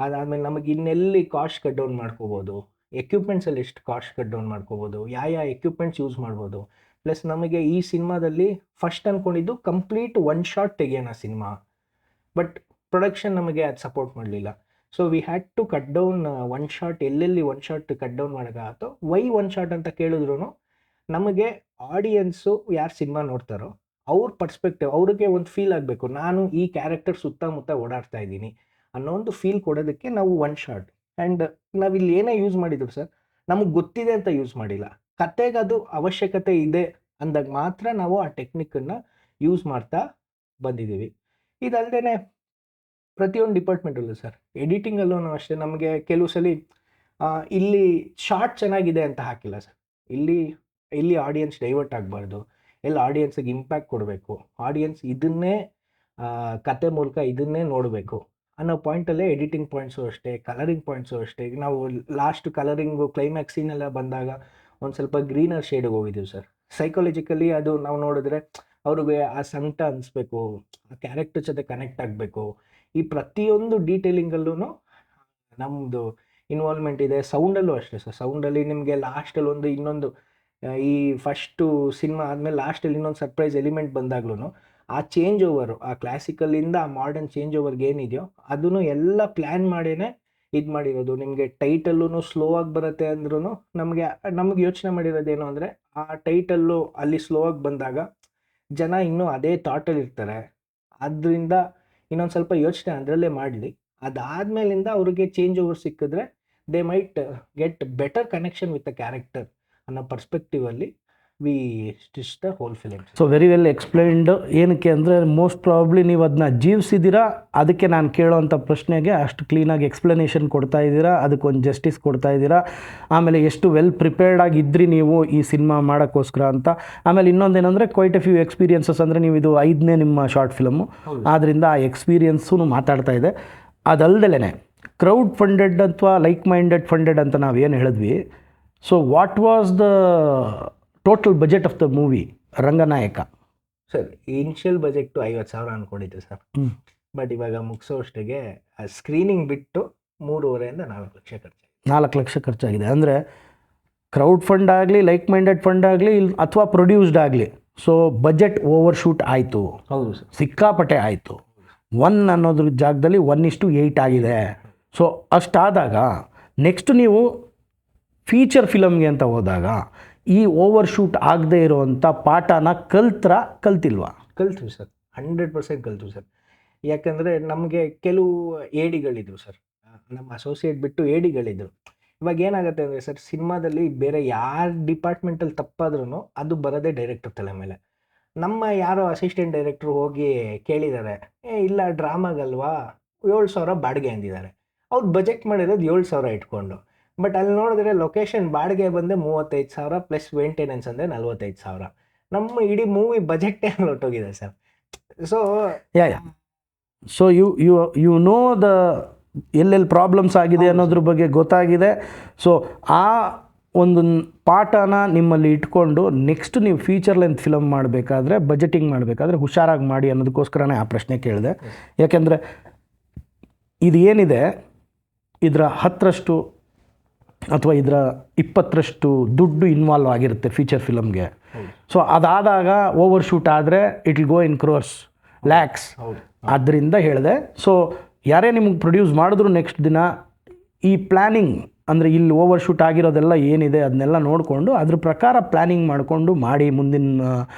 ಅದಾದಮೇಲೆ ನಮಗೆ ಇನ್ನೆಲ್ಲಿ ಕಾಸ್ಟ್ ಕಟ್ ಡೌನ್ ಮಾಡ್ಕೋಬೋದು, ಎಕ್ವಿಪ್ಮೆಂಟ್ಸಲ್ಲಿ ಎಷ್ಟು ಕಾಸ್ಟ್ ಕಟ್ ಡೌನ್ ಮಾಡ್ಕೋಬೋದು, ಯಾವ ಎಕ್ವಿಪ್ಮೆಂಟ್ಸ್ ಯೂಸ್ ಮಾಡ್ಬೋದು. ಪ್ಲಸ್ ನಮಗೆ ಈ ಸಿನಿಮಾದಲ್ಲಿ ಫಸ್ಟ್ ಅಂದ್ಕೊಂಡಿದ್ದು ಕಂಪ್ಲೀಟ್ 1 ಶಾಟ್ ತೆಗಿಯೋಣ ಸಿನಿಮಾ, ಬಟ್ ಪ್ರೊಡಕ್ಷನ್ ನಮಗೆ ಅದು ಸಪೋರ್ಟ್ ಮಾಡಲಿಲ್ಲ. So we had to cut down 1 shot. ಎಲ್ಲೆಲ್ಲಿ 1 ಶಾಟ್ ಕಟ್ ಡೌನ್ ಮಾಡೋಕ್ಕಾಗತ್ತೋ, ವೈ 1 ಶಾಟ್ ಅಂತ ಕೇಳಿದ್ರು ನಮಗೆ ಆಡಿಯನ್ಸು ಯಾರು ಸಿನಿಮಾ ನೋಡ್ತಾರೋ ಅವ್ರ ಪರ್ಸ್ಪೆಕ್ಟಿವ್, ಅವ್ರಿಗೆ ಒಂದು ಫೀಲ್ ಆಗಬೇಕು, ನಾನು ಈ ಕ್ಯಾರೆಕ್ಟರ್ ಸುತ್ತಮುತ್ತ ಓಡಾಡ್ತಾ ಇದ್ದೀನಿ ಅನ್ನೋ ಒಂದು ಫೀಲ್ ಕೊಡೋದಕ್ಕೆ ನಾವು 1 ಶಾಟ್. ಆ್ಯಂಡ್ ನಾವಿಲ್ಲಿ ಏನೇ ಯೂಸ್ ಮಾಡಿದ್ರು ಸರ್, ನಮಗೆ ಗೊತ್ತಿದೆ ಅಂತ ಯೂಸ್ ಮಾಡಿಲ್ಲ, ಕತೆಗೆ ಅದು ಅವಶ್ಯಕತೆ ಇದೆ ಅಂದಾಗ ಮಾತ್ರ ನಾವು ಆ ಟೆಕ್ನಿಕ್ಕನ್ನು ಯೂಸ್ ಮಾಡ್ತಾ ಬಂದಿದ್ದೀವಿ. ಇದಲ್ಲದೆ ಪ್ರತಿಯೊಂದು ಡಿಪಾರ್ಟ್ಮೆಂಟಲ್ಲೂ ಸರ್, ಎಡಿಟಿಂಗಲ್ಲೂ ಅಷ್ಟೇ, ನಮಗೆ ಕೆಲವು ಸಲ ಇಲ್ಲಿ ಶಾರ್ಟ್ ಚೆನ್ನಾಗಿದೆ ಅಂತ ಹಾಕಿಲ್ಲ ಸರ್. ಇಲ್ಲಿ ಆಡಿಯನ್ಸ್ ಡೈವರ್ಟ್ ಆಗಬಾರ್ದು, ಎಲ್ಲಿ ಆಡಿಯನ್ಸಿಗೆ ಇಂಪ್ಯಾಕ್ಟ್ ಕೊಡಬೇಕು, ಆಡಿಯನ್ಸ್ ಇದನ್ನೇ ಕತೆ ಮೂಲಕ ಇದನ್ನೇ ನೋಡಬೇಕು ಅನ್ನೋ ಪಾಯಿಂಟಲ್ಲೇ ಎಡಿಟಿಂಗ್ ಪಾಯಿಂಟ್ಸು ಅಷ್ಟೇ, ಕಲರಿಂಗ್ ಪಾಯಿಂಟ್ಸು ಅಷ್ಟೇ. ಈಗ ನಾವು ಲಾಸ್ಟ್ ಕಲರಿಂಗು ಕ್ಲೈಮ್ಯಾಕ್ಸ್ ಸೀನೆಲ್ಲ ಬಂದಾಗ ಒಂದು ಸ್ವಲ್ಪ ಗ್ರೀನರ್ ಶೇಡಿಗೆ ಹೋಗಿದ್ದೀವಿ ಸರ್. ಸೈಕಾಲಜಿಕಲಿ ಅದು ನಾವು ನೋಡಿದ್ರೆ ಅವ್ರಿಗೆ ಆ ಸಂಕಟ ಅನಿಸ್ಬೇಕು, ಆ ಕ್ಯಾರೆಕ್ಟರ್ ಜೊತೆ ಕನೆಕ್ಟ್ ಆಗಬೇಕು. ಈ ಪ್ರತಿಯೊಂದು ಡೀಟೇಲಿಂಗಲ್ಲೂ ನಮ್ಮದು ಇನ್ವಾಲ್ವ್ಮೆಂಟ್ ಇದೆ. ಸೌಂಡಲ್ಲೂ ಅಷ್ಟೇ ಸರ್, ಸೌಂಡಲ್ಲಿ ನಿಮಗೆ ಲಾಸ್ಟಲ್ಲಿ ಒಂದು ಇನ್ನೊಂದು ಈ ಫಸ್ಟು ಸಿನಿಮಾ ಆದಮೇಲೆ ಲಾಸ್ಟಲ್ಲಿ ಇನ್ನೊಂದು ಸರ್ಪ್ರೈಸ್ ಎಲಿಮೆಂಟ್ ಬಂದಾಗ್ಲೂ ಆ ಚೇಂಜ್ ಓವರು, ಆ ಕ್ಲಾಸಿಕಲಿಂದ ಆ ಮಾಡರ್ನ್ ಚೇಂಜ್ ಓವರ್ಗೆ ಏನಿದೆಯೋ ಅದನ್ನು ಎಲ್ಲ ಪ್ಲ್ಯಾನ್ ಮಾಡಿಯೇ ಇದು ಮಾಡಿರೋದು. ನಿಮಗೆ ಟೈಟಲ್ಲೂ ಸ್ಲೋ ಆಗಿ ಬರುತ್ತೆ ಅಂದ್ರೂ ನಮಗೆ ಯೋಚನೆ ಮಾಡಿರೋದೇನು ಅಂದರೆ ಆ ಟೈಟಲ್ಲು ಅಲ್ಲಿ ಸ್ಲೋ ಆಗಿ ಬಂದಾಗ ಜನ ಇನ್ನೂ ಅದೇ ಥಾಟಲ್ಲಿ ಇರ್ತಾರೆ. ಆದ್ದರಿಂದ ಇನ್ನೊಂದು ಸ್ವಲ್ಪ ಯೋಚನೆ ಅದರಲ್ಲೇ ಮಾಡಲಿ. ಅದಾದಮೇಲಿಂದ ಅವ್ರಿಗೆ ಚೇಂಜ್ ಓವರ್ ಸಿಕ್ಕಿದ್ರೆ they might get better connection with the character ಅನ್ನೋ ಪರ್ಸ್ಪೆಕ್ಟಿವಲ್ಲಿ we stitch the whole film. So very well explained. ಏನಕ್ಕೆ ಅಂದರೆ ಮೋಸ್ಟ್ ಪ್ರಾಬ್ಲಿ ನೀವು ಅದನ್ನ ಜೀವಿಸಿದ್ದೀರಾ, ಅದಕ್ಕೆ ನಾನು ಕೇಳೋವಂಥ ಪ್ರಶ್ನೆಗೆ ಅಷ್ಟು ಕ್ಲೀನಾಗಿ ಎಕ್ಸ್ಪ್ಲನೇಷನ್ ಕೊಡ್ತಾ ಇದ್ದೀರಾ, ಅದಕ್ಕೊಂದು ಜಸ್ಟಿಸ್ ಕೊಡ್ತಾ ಇದ್ದೀರಾ. ಆಮೇಲೆ ಎಷ್ಟು ವೆಲ್ ಪ್ರಿಪೇರ್ಡ್ ಆಗಿದ್ರಿ ನೀವು ಈ ಸಿನಿಮಾ ಮಾಡೋಕ್ಕೋಸ್ಕರ ಅಂತ. ಆಮೇಲೆ ಇನ್ನೊಂದೇನೆಂದರೆ ಕ್ವೈಟ್ ಎ ಫ್ಯೂ ಎಕ್ಸ್ಪೀರಿಯನ್ಸಸ್, ಅಂದರೆ ನೀವು ಇದು 5ನೇ ನಿಮ್ಮ ಶಾರ್ಟ್ ಫಿಲಮ್ಮು, ಆದ್ದರಿಂದ ಆ ಎಕ್ಸ್ಪೀರಿಯನ್ಸು ಮಾತಾಡ್ತಾ ಇದೆ. ಅದಲ್ದಲೇ ಕ್ರೌಡ್ ಫಂಡೆಡ್ ಅಥವಾ ಲೈಕ್ ಮೈಂಡೆಡ್ ಫಂಡೆಡ್ ಅಂತ ನಾವೇನು ಹೇಳಿದ್ವಿ. So what was the total budget of the movie Ranganayaka? Sir initial budget 50,000 ಅಂದ್ಕೊಂಡಿದ್ದೆ ಸರ್. ಬಟ್ ಇವಾಗ ಮುಗಿಸೋ ಅಷ್ಟಿಗೆ ಸ್ಕ್ರೀನಿಂಗ್ ಬಿಟ್ಟು 3.5 4 ಲಕ್ಷ ಖರ್ಚಾಗಿದೆ. 4 ಲಕ್ಷ ಖರ್ಚಾಗಿದೆ. ಅಂದರೆ ಕ್ರೌಡ್ ಫಂಡ್ ಆಗಲಿ, ಲೈಕ್ ಮೈಂಡೆಡ್ ಫಂಡ್ ಆಗಲಿ, ಅಥವಾ ಪ್ರೊಡ್ಯೂಸ್ಡ್ ಆಗಲಿ, ಸೊ ಬಜೆಟ್ ಓವರ್ ಶೂಟ್ ಆಯಿತು. ಹೌದು ಸರ್, ಸಿಕ್ಕಾಪಟ್ಟೆ ಆಯಿತು. 1 ಅನ್ನೋದ್ರ ಜಾಗದಲ್ಲಿ 1:8 ಆಗಿದೆ. ಸೊ ಅಷ್ಟಾದಾಗ ನೆಕ್ಸ್ಟ್ ನೀವು ಫೀಚರ್ ಫಿಲಮ್ಗೆ ಅಂತ ಹೋದಾಗ ಈ ಓವರ್ ಶೂಟ್ ಆಗದೆ ಇರೋವಂಥ ಪಾಠನ ಕಲ್ತಿಲ್ವಾ? ಕಲ್ತ್ವಿ ಸರ್, 100% ಕಲ್ತ್ವಿ ಸರ್. ಯಾಕಂದರೆ ನಮಗೆ ಕೆಲವು ಏಡಿಗಳಿದ್ರು ಸರ್, ನಮ್ಮ ಅಸೋಸಿಯೇಟ್ ಬಿಟ್ಟು ಏಡಿಗಳಿದ್ರು. ಇವಾಗ ಏನಾಗುತ್ತೆ ಅಂದರೆ ಸರ್, ಸಿನಿಮಾದಲ್ಲಿ ಬೇರೆ ಯಾರ ಡಿಪಾರ್ಟ್ಮೆಂಟಲ್ಲಿ ತಪ್ಪಾದ್ರೂ ಅದು ಬರೋದೇ ಡೈರೆಕ್ಟರ್ ತಲೆ ಮೇಲೆ. ನಮ್ಮ ಯಾರೋ ಅಸಿಸ್ಟೆಂಟ್ ಡೈರೆಕ್ಟ್ರು ಹೋಗಿ ಕೇಳಿದ್ದಾರೆ, ಇಲ್ಲ ಡ್ರಾಮಾಗಲ್ವಾ 7,000 ಬಾಡಿಗೆ ಅಂದಿದ್ದಾರೆ. ಅವ್ರು ಬಜೆಟ್ ಮಾಡಿರೋದು 7,000 ಇಟ್ಕೊಂಡು. ಬಟ್ ಅಲ್ಲಿ ನೋಡಿದ್ರೆ ಲೊಕೇಶನ್ ಬಾಡಿಗೆ ಬಂದೆ 35,000 ಪ್ಲಸ್ ಮೇಂಟೆನೆನ್ಸ್ ಅಂದರೆ 45,000. ನಮ್ಮ ಇಡೀ ಮೂವಿ ಬಜೆಟ್ಟೇ ಹೊರಟೋಗಿದೆ sir. So so you know the ಎಲ್ಲೆಲ್ಲಿ ಪ್ರಾಬ್ಲಮ್ಸ್ ಆಗಿದೆ ಅನ್ನೋದ್ರ ಬಗ್ಗೆ ಗೊತ್ತಾಗಿದೆ. ಸೊ ಆ ಒಂದು ಪಾಠನ ನಿಮ್ಮಲ್ಲಿ ಇಟ್ಕೊಂಡು ನೆಕ್ಸ್ಟ್ ನೀವು ಫೀಚರ್ ಲೆಂತ್ ಫಿಲಮ್ ಮಾಡಬೇಕಾದ್ರೆ, ಬಜೆಟಿಂಗ್ ಮಾಡಬೇಕಾದ್ರೆ ಹುಷಾರಾಗಿ ಮಾಡಿ ಅನ್ನೋದಕ್ಕೋಸ್ಕರನೇ ಆ ಪ್ರಶ್ನೆ ಕೇಳಿದೆ. ಯಾಕೆಂದರೆ ಇದು ಏನಿದೆ ಇದರ 10ರಷ್ಟು ಅಥವಾ ಇದರ 20ರಷ್ಟು ದುಡ್ಡು ಇನ್ವಾಲ್ವ್ ಆಗಿರುತ್ತೆ ಫೀಚರ್ ಫಿಲಮ್ಗೆ. ಸೊ ಅದಾದಾಗ ಓವರ್ ಶೂಟ್ ಆದರೆ ಇಟ್ ವಿಲ್ ಗೋ ಇನ್ ಕ್ರೋರ್ಸ್, ಲ್ಯಾಕ್ಸ್. ಆದ್ದರಿಂದ ಹೇಳಿದೆ. ಸೊ ಯಾರೇ ನಿಮಗೆ ಪ್ರೊಡ್ಯೂಸ್ ಮಾಡಿದ್ರು ನೆಕ್ಸ್ಟ್ ದಿನ ಈ ಪ್ಲ್ಯಾನಿಂಗ್, ಅಂದರೆ ಇಲ್ಲಿ ಓವರ್ ಶೂಟ್ ಆಗಿರೋದೆಲ್ಲ ಏನಿದೆ ಅದನ್ನೆಲ್ಲ ನೋಡಿಕೊಂಡು ಅದ್ರ ಪ್ರಕಾರ ಪ್ಲ್ಯಾನಿಂಗ್ ಮಾಡಿಕೊಂಡು ಮಾಡಿ ಮುಂದಿನ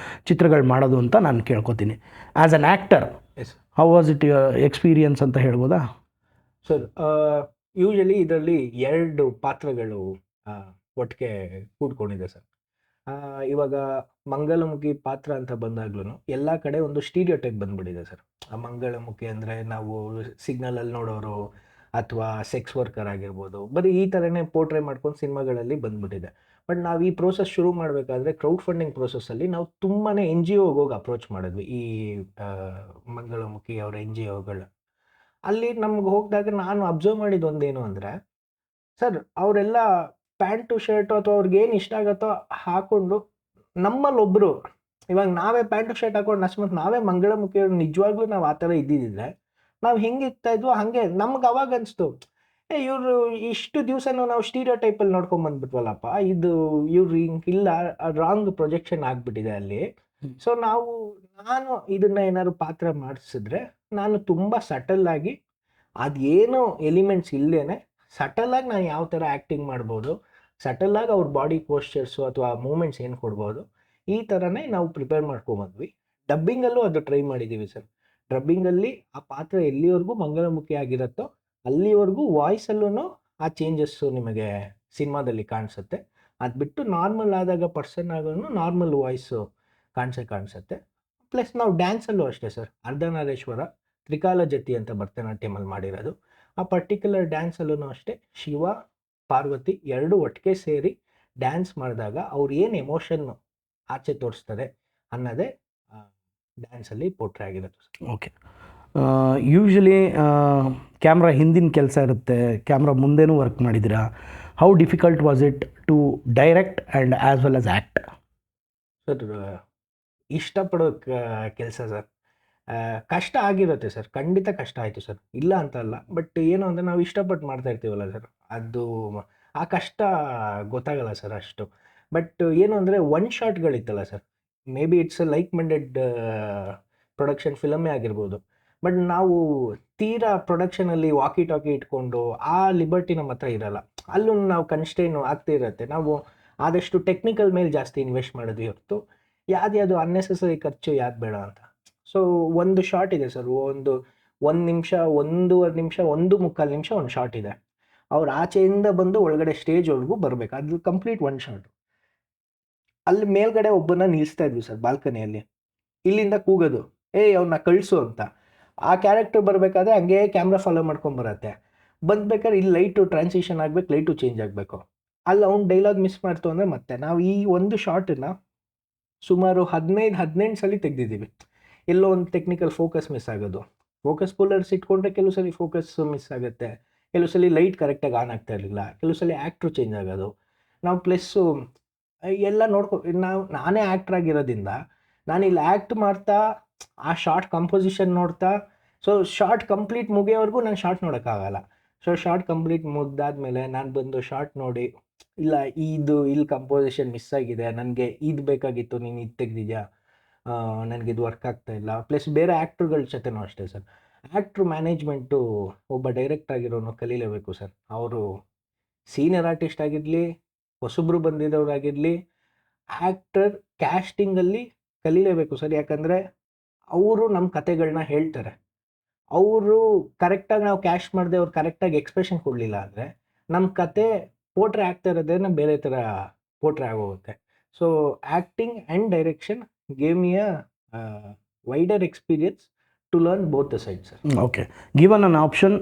ಚಿತ್ರಗಳು ಮಾಡೋದು ಅಂತ ನಾನು ಕೇಳ್ಕೊತೀನಿ. As an actor how was it your experience ಅಂತ ಹೇಳ್ಬೋದಾ? ಸರ್ ಯೂಶಲಿ ಇದರಲ್ಲಿ 2 ಪಾತ್ರಗಳು ಒಟ್ಟಿಗೆ ಕೂಡ್ಕೊಂಡಿದೆ ಸರ್. ಇವಾಗ ಮಂಗಳಮುಖಿ ಪಾತ್ರ ಅಂತ ಬಂದಾಗ್ಲೂ ಎಲ್ಲ ಕಡೆ ಒಂದು ಸ್ಟೀರಿಯೋ ಟೈಪ್ ಬಂದ್ಬಿಟ್ಟಿದೆ ಸರ್. ಆ ಮಂಗಳಮುಖಿ ಅಂದರೆ ನಾವು ಸಿಗ್ನಲಲ್ಲಿ ನೋಡೋರು ಅಥವಾ ಸೆಕ್ಸ್ ವರ್ಕರ್ ಆಗಿರ್ಬೋದು, ಬರೀ ಈ ಥರನೇ ಪೋರ್ಟ್ರೇ ಮಾಡ್ಕೊಂಡು ಸಿನಿಮಾಗಳಲ್ಲಿ ಬಂದ್ಬಿಟ್ಟಿದೆ. ಬಟ್ ನಾವು ಈ ಪ್ರೋಸೆಸ್ ಶುರು ಮಾಡಬೇಕಾದ್ರೆ ಕ್ರೌಡ್ ಫಂಡಿಂಗ್ ಪ್ರೋಸೆಸ್ಸಲ್ಲಿ ನಾವು ತುಂಬಾ NGOಗೆ ಹೋಗಿ ಅಪ್ರೋಚ್ ಮಾಡಿದ್ವಿ. ಈ ಮಂಗಳಮುಖಿ ಅವರ NGOಗಳು ಅಲ್ಲಿ ನಮ್ಗೆ ಹೋಗಿದಾಗ ನಾನು ಅಬ್ಸರ್ವ್ ಮಾಡಿದ್ದು ಒಂದೇನು ಅಂದರೆ ಸರ್, ಅವರೆಲ್ಲ ಪ್ಯಾಂಟು ಶರ್ಟು ಅಥವಾ ಅವ್ರಿಗೇನು ಇಷ್ಟ ಆಗುತ್ತೋ ಹಾಕ್ಕೊಂಡು, ನಮ್ಮಲ್ಲೊಬ್ಬರು ಇವಾಗ ನಾವೇ ಪ್ಯಾಂಟು ಶರ್ಟ್ ಹಾಕೊಂಡು ಅಕಸ್ಮಾತ್ ನಾವೇ ಮಂಗಳಮುಖಿಯವ್ರು ನಿಜವಾಗ್ಲೂ ನಾವು ಆ ಥರ ಇದ್ದಿದ್ದಿದ್ರೆ ನಾವು ಹೆಂಗಿರ್ತಾ ಇದ್ವೋ ಹಾಗೆ ನಮ್ಗೆ ಅವಾಗ ಅನಿಸ್ತು, ಇವರು ಇಷ್ಟು ದಿವಸನೂ ನಾವು ಸ್ಟೀರಿಯೋ ಟೈಪಲ್ಲಿ ನೋಡ್ಕೊಂಬಂದ್ಬಿಟ್ವಲ್ಲಪ್ಪ, ಇದು ಇವ್ರು ಹಿಂಗಿಲ್ಲ, ರಾಂಗ್ ಪ್ರೊಜೆಕ್ಷನ್ ಆಗಿಬಿಟ್ಟಿದೆ ಅಲ್ಲಿ. ಸೊ ನಾನು ಇದನ್ನ ಏನಾದ್ರು ಪಾತ್ರ ಮಾಡಿಸಿದ್ರೆ ನಾನು ತುಂಬ ಸಟಲ್ಲಾಗಿ ಅದೇನು ಎಲಿಮೆಂಟ್ಸ್ ಇಲ್ಲದೇ ಸಟಲ್ಲಾಗಿ ನಾನು ಯಾವ ಥರ ಆ್ಯಕ್ಟಿಂಗ್ ಮಾಡ್ಬೋದು, ಸಟಲ್ಲಾಗಿ ಅವ್ರ ಬಾಡಿ ಪೋಸ್ಚರ್ಸು ಅಥವಾ ಮೂಮೆಂಟ್ಸ್ ಏನು ಕೊಡ್ಬೋದು, ಈ ಥರನೇ ನಾವು ಪ್ರಿಪೇರ್ ಮಾಡ್ಕೊಂಬಂದ್ವಿ. ಡಬ್ಬಿಂಗಲ್ಲೂ ಅದು ಟ್ರೈ ಮಾಡಿದ್ದೀವಿ ಸರ್. ಡಬ್ಬಿಂಗಲ್ಲಿ ಆ ಪಾತ್ರ ಎಲ್ಲಿವರೆಗೂ ಮಂಗಳಮುಖಿ ಆಗಿರುತ್ತೋ ಅಲ್ಲಿವರೆಗೂ ವಾಯ್ಸಲ್ಲೂ ಆ ಚೇಂಜಸ್ಸು ನಿಮಗೆ ಸಿನಿಮಾದಲ್ಲಿ ಕಾಣಿಸುತ್ತೆ. ಅದು ಬಿಟ್ಟು ನಾರ್ಮಲ್ ಆದಾಗ ಪರ್ಸನ್ ಆಗೋನು ನಾರ್ಮಲ್ ವಾಯ್ಸು ಕಾಣಿಸುತ್ತೆ. ಪ್ಲಸ್ ನಾವು ಡ್ಯಾನ್ಸಲ್ಲೂ ಅಷ್ಟೇ ಸರ್, ಅರ್ಧನಾರೀಶ್ವರ ತ್ರಿಕಾಲ ಜತಿ ಅಂತ ಭರತನಾಟ್ಯಮಲ್ಲಿ ಮಾಡಿರೋದು. ಆ ಪರ್ಟಿಕ್ಯುಲರ್ ಡ್ಯಾನ್ಸಲ್ಲೂ ಅಷ್ಟೇ ಶಿವ ಪಾರ್ವತಿ 2 ಒಟ್ಟಿಗೆ ಸೇರಿ ಡ್ಯಾನ್ಸ್ ಮಾಡಿದಾಗ ಅವ್ರು ಏನು ಎಮೋಷನ್ನು ಆಚೆ ತೋರಿಸ್ತಾರೆ ಅನ್ನೋದೇ ಡ್ಯಾನ್ಸಲ್ಲಿ ಪೋರ್ಟ್ರೇ ಆಗಿರೋದು ಸರ್. ಓಕೆ. ಯೂಶ್ವಲಿ ಕ್ಯಾಮ್ರಾ ಹಿಂದಿನ ಕೆಲಸ ಇರುತ್ತೆ, ಕ್ಯಾಮ್ರಾ ಮುಂದೆನೂ ವರ್ಕ್ ಮಾಡಿದ್ದೀರಾ. How difficult was it to direct and as well as act? Sir ಇಷ್ಟಪಡೋ ಕೆಲಸ ಸರ್. ಕಷ್ಟ ಆಗಿರುತ್ತೆ ಸರ್, ಖಂಡಿತ ಕಷ್ಟ ಆಯಿತು ಸರ್, ಇಲ್ಲ ಅಂತ ಅಲ್ಲ. ಬಟ್ ಏನು ಅಂದರೆ ನಾವು ಇಷ್ಟಪಟ್ಟು ಮಾಡ್ತಾ ಇರ್ತೀವಲ್ಲ ಸರ್, ಅದು ಆ ಕಷ್ಟ ಗೊತ್ತಾಗಲ್ಲ ಸರ್ ಅಷ್ಟು. ಬಟ್ ಏನು ಅಂದರೆ ಒನ್ ಶಾಟ್ಗಳಿತ್ತಲ್ಲ sir, maybe it's like minded production ಫಿಲಮೇ ಆಗಿರ್ಬೋದು. ಬಟ್ ನಾವು ತೀರಾ ಪ್ರೊಡಕ್ಷನಲ್ಲಿ ವಾಕಿ ಟಾಕಿ ಇಟ್ಕೊಂಡು ಆ ಲಿಬರ್ಟಿ ನಮ್ಮ ಹತ್ರ ಇರಲ್ಲ. ಅಲ್ಲೂ ನಾವು ಕನ್ಸ್ಟೇನು ಆಗ್ತಾ ಇರುತ್ತೆ. ನಾವು ಆದಷ್ಟು ಟೆಕ್ನಿಕಲ್ ಮೇಲೆ ಜಾಸ್ತಿ ಇನ್ವೆಸ್ಟ್ ಮಾಡಿದ್ವಿ ಹೊರತು ಯಾವ್ದು ಅನ್ನೆಸೆಸರಿ ಖರ್ಚು ಯಾವ್ದು ಬೇಡ ಅಂತ. ಸೊ ಒಂದು ಶಾಟ್ ಇದೆ ಸರ್, ಒಂದು ನಿಮಿಷ, 1.5 ನಿಮಿಷ, 1.25 ನಿಮಿಷ ಒಂದು ಶಾಟ್ ಇದೆ. ಅವ್ರು ಆಚೆಯಿಂದ ಬಂದು ಒಳಗಡೆ ಸ್ಟೇಜ್ವರೆಗೂ ಬರಬೇಕು, ಅದು ಕಂಪ್ಲೀಟ್ ಒಂದು ಶಾಟು. ಅಲ್ಲಿ ಮೇಲ್ಗಡೆ ಒಬ್ಬನ ನಿಲ್ಲಿಸ್ತಾ ಇದ್ವಿ ಸರ್ ಬಾಲ್ಕನಿಯಲ್ಲಿ, ಇಲ್ಲಿಂದ ಕೂಗೋದು, ಅವ್ನ ಕಳಿಸು ಅಂತ. ಆ ಕ್ಯಾರೆಕ್ಟರ್ ಬರಬೇಕಾದ್ರೆ ಹಂಗೆ ಕ್ಯಾಮ್ರಾ ಫಾಲೋ ಮಾಡ್ಕೊಂಬರತ್ತೆ. ಬಂದ್ಬೇಕಾದ್ರೆ ಇಲ್ಲಿ ಲೈಟು ಟ್ರಾನ್ಸಿಷನ್ ಆಗಬೇಕು, ಲೈಟು ಚೇಂಜ್ ಆಗಬೇಕು. ಅಲ್ಲಿ ಅವ್ನು ಡೈಲಾಗ್ ಮಿಸ್ ಮಾಡ್ತು ಅಂದರೆ ಮತ್ತೆ ನಾವು ಈ ಒಂದು ಶಾಟನ್ನು ಸುಮಾರು 15 ಸಲ ತೆಗೆದಿದ್ದೀವಿ. ಎಲ್ಲೋ ಒಂದು ಟೆಕ್ನಿಕಲ್ ಫೋಕಸ್ ಮಿಸ್ ಆಗೋದು, ಫೋಕಸ್ ಪುಲ್ಲರ್ಸ್ ಇಟ್ಕೊಂಡ್ರೆ ಕೆಲವು ಸಲ ಫೋಕಸ್ ಮಿಸ್ ಆಗುತ್ತೆ, ಕೆಲವು ಸಲ ಲೈಟ್ ಕರೆಕ್ಟಾಗಿ ಆನ್ ಆಗ್ತಾ ಇರಲಿಲ್ಲ, ಕೆಲವು ಸಲ ಆ್ಯಕ್ಟ್ರು ಚೇಂಜ್ ಆಗೋದು. ನಾವು ಪ್ಲಸ್ಸು ಎಲ್ಲ ನಾನೇ ಆ್ಯಕ್ಟ್ರ್ ಆಗಿರೋದ್ರಿಂದ ನಾನು ಇಲ್ಲಿ ಆ್ಯಕ್ಟ್ ಮಾಡ್ತಾ ಆ ಶಾರ್ಟ್ ಕಂಪೋಸಿಷನ್ ನೋಡ್ತಾ, ಸೊ ಶಾರ್ಟ್ ಕಂಪ್ಲೀಟ್ ಮುಗಿಯೋವರೆಗೂ ನಾನು ಶಾರ್ಟ್ ನೋಡೋಕ್ಕಾಗಲ್ಲ. ಸೊ ಶಾರ್ಟ್ ಕಂಪ್ಲೀಟ್ ಮುಗ್ದಾದ್ಮೇಲೆ ನಾನು ಬಂದು ಶಾರ್ಟ್ ನೋಡಿ, ಇಲ್ಲ ಇಲ್ಲಿ ಕಂಪೋಸಿಷನ್ ಮಿಸ್ ಆಗಿದೆ, ನನಗೆ ಇದು ಬೇಕಾಗಿತ್ತು, ನೀನು ಇದು ತೆಗ್ದಿದ್ಯಾ, ನನಗಿದು ವರ್ಕ್ ಆಗ್ತಾ ಇಲ್ಲ. ಪ್ಲಸ್ ಬೇರೆ ಆ್ಯಕ್ಟ್ರುಗಳ ಜೊತೆನೂ ಅಷ್ಟೇ ಸರ್, ಆ್ಯಕ್ಟ್ರು ಮ್ಯಾನೇಜ್ಮೆಂಟು ಒಬ್ಬ ಡೈರೆಕ್ಟ್ ಆಗಿರೋನು ಕಲೀಲೇಬೇಕು ಸರ್. ಅವರು ಸೀನಿಯರ್ ಆರ್ಟಿಸ್ಟ್ ಆಗಿರಲಿ, ಹೊಸಬ್ರು ಬಂದಿದ್ದವರಾಗಿರಲಿ, ಆ್ಯಕ್ಟರ್ ಕ್ಯಾಸ್ಟಿಂಗಲ್ಲಿ ಕಲೀಲೇಬೇಕು ಸರ್. ಯಾಕಂದರೆ ಅವರು ನಮ್ಮ ಕತೆಗಳನ್ನ ಹೇಳ್ತಾರೆ. ಅವರು ಕರೆಕ್ಟಾಗಿ ನಾವು ಕ್ಯಾಸ್ಟ್ ಮಾಡದೆ ಅವ್ರು ಕರೆಕ್ಟಾಗಿ ಎಕ್ಸ್ಪ್ರೆಷನ್ ಕೊಡಲಿಲ್ಲ ಅಂದರೆ ನಮ್ಮ ಕತೆ ಪೋಟ್ರೆ ಆಗ್ತಾ ಇರೋದೇನ ಬೇರೆ ಥರ ಪೋಟ್ರೆ ಆಗೋಗುತ್ತೆ. So acting and direction gave me a wider experience to learn both the side sir. Okay, given an option,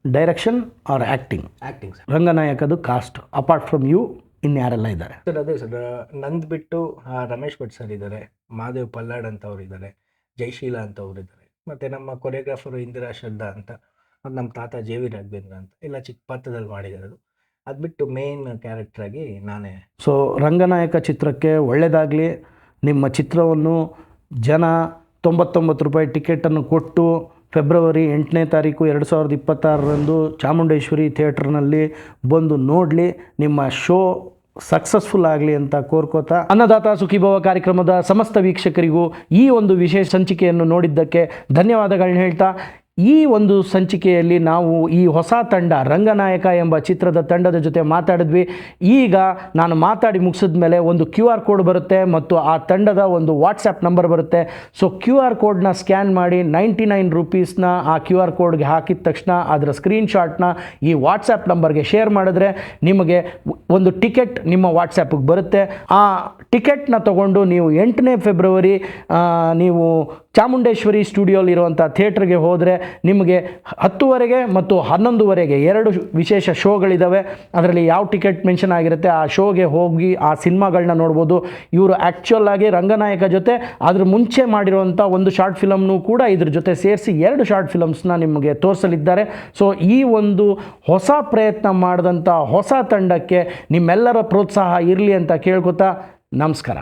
direction or acting sir. ರಂಗನಾಯಕದು ಕಾಸ್ಟ್ ಅಪಾರ್ಟ್ ಫ್ರಮ್ ಯು ಇನ್ಯಾರೆಲ್ಲ ಇದ್ದಾರೆ ಸರ್? ಅದೇ ಸರ್, ನಂದು ಬಿಟ್ಟು ರಮೇಶ್ ಭಟ್ ಸರ್ ಇದ್ದಾರೆ, ಮಹಾದೇವ್ ಪಲ್ಲಾಡ್ ಅಂತ ಅವ್ರು ಇದ್ದಾರೆ, ಜಯಶೀಲ ಅಂತ ಅವ್ರು ಇದ್ದಾರೆ, ಮತ್ತು ನಮ್ಮ ಕೊರಿಯೋಗ್ರಾಫರು ಇಂದಿರಾ ಶ್ರದ್ಧಾ ಅಂತ, ಮತ್ತು ನಮ್ಮ ತಾತ ಜೆ ವಿ ರಾಘವೇಂದ್ರ ಅಂತ, ಎಲ್ಲ ಚಿಕ್ಕ ಪಾತ್ರದಲ್ಲಿ ಮಾಡಿರೋದು. ಅದು ಬಿಟ್ಟು ಮೇನ್ ಕ್ಯಾರೆಕ್ಟ್ರಾಗಿ ನಾನೇ. ಸೊ ರಂಗನಾಯಕ ಚಿತ್ರಕ್ಕೆ ಒಳ್ಳೆಯದಾಗಲಿ. ನಿಮ್ಮ ಚಿತ್ರವನ್ನು ಜನ 99 ರೂಪಾಯಿ ಟಿಕೆಟನ್ನು ಕೊಟ್ಟು ಫೆಬ್ರವರಿ 8ನೇ ತಾರೀಕು 2026ರಂದು ಚಾಮುಂಡೇಶ್ವರಿ ಥಿಯೇಟ್ರ್ನಲ್ಲಿ ಬಂದು ನೋಡಲಿ. ನಿಮ್ಮ ಶೋ ಸಕ್ಸಸ್ಫುಲ್ ಆಗಲಿ ಅಂತ ಕೋರ್ಕೋತಾ, ಅನ್ನದಾತ ಸುಖೀಭವ ಕಾರ್ಯಕ್ರಮದ ಸಮಸ್ತ ವೀಕ್ಷಕರಿಗೂ ಈ ಒಂದು ವಿಶೇಷ ಸಂಚಿಕೆಯನ್ನು ನೋಡಿದ್ದಕ್ಕೆ ಧನ್ಯವಾದಗಳನ್ನ ಹೇಳ್ತಾ, ಈ ಒಂದು ಸಂಚಿಕೆಯಲ್ಲಿ ನಾವು ಈ ಹೊಸ ತಂಡ ರಂಗನಾಯಕ ಎಂಬ ಚಿತ್ರದ ತಂಡದ ಜೊತೆ ಮಾತಾಡಿದ್ವಿ. ಈಗ ನಾನು ಮಾತಾಡಿ ಮುಗಿಸಿದ ಮೇಲೆ ಒಂದು QR ಕೋಡ್ ಬರುತ್ತೆ ಮತ್ತು ಆ ತಂಡದ ಒಂದು ವಾಟ್ಸಪ್ ನಂಬರ್ ಬರುತ್ತೆ. ಸೊ QR ಕೋಡ್ನ ಸ್ಕ್ಯಾನ್ ಮಾಡಿ 99 ರೂಪೀಸ್ನ ಆ QR ಕೋಡ್ಗೆ ಹಾಕಿದ ತಕ್ಷಣ ಅದರ ಸ್ಕ್ರೀನ್ಶಾಟ್ನ ಈ ವಾಟ್ಸಪ್ ನಂಬರ್ಗೆ ಶೇರ್ ಮಾಡಿದ್ರೆ ನಿಮಗೆ ಒಂದು ಟಿಕೆಟ್ ನಿಮ್ಮ ವಾಟ್ಸಪ್ಗೆ ಬರುತ್ತೆ. ಆ ಟಿಕೆಟ್ನ ತೊಗೊಂಡು ನೀವು 8ನೇ ಫೆಬ್ರವರಿ ನೀವು ಚಾಮುಂಡೇಶ್ವರಿ ಸ್ಟುಡಿಯೋಲಿರುವಂಥ ಥಿಯೇಟ್ರಿಗೆ ಹೋದರೆ ನಿಮಗೆ 10:00 ಮತ್ತು 11:00 ಎರಡು ವಿಶೇಷ ಶೋಗಳಿದ್ದಾವೆ. ಅದರಲ್ಲಿ ಯಾವ ಟಿಕೆಟ್ ಮೆನ್ಷನ್ ಆಗಿರುತ್ತೆ ಆ ಶೋಗೆ ಹೋಗಿ ಆ ಸಿನಿಮಾಗಳನ್ನ ನೋಡ್ಬೋದು. ಇವರು ಆ್ಯಕ್ಚುಯಲ್ ಆಗಿ ರಂಗನಾಯಕ ಜೊತೆ ಅದ್ರ ಮುಂಚೆ ಮಾಡಿರುವಂಥ ಒಂದು ಶಾರ್ಟ್ ಫಿಲಮ್ನೂ ಕೂಡ ಇದ್ರ ಜೊತೆ ಸೇರಿಸಿ 2 ಶಾರ್ಟ್ ಫಿಲಮ್ಸ್ನ ನಿಮಗೆ ತೋರಿಸಲಿದ್ದಾರೆ. ಸೊ ಈ ಒಂದು ಹೊಸ ಪ್ರಯತ್ನ ಮಾಡಿದಂಥ ಹೊಸ ತಂಡಕ್ಕೆ ನಿಮ್ಮೆಲ್ಲರ ಪ್ರೋತ್ಸಾಹ ಇರಲಿ ಅಂತ ಕೇಳ್ಕೊತಾ ನಮಸ್ಕಾರ.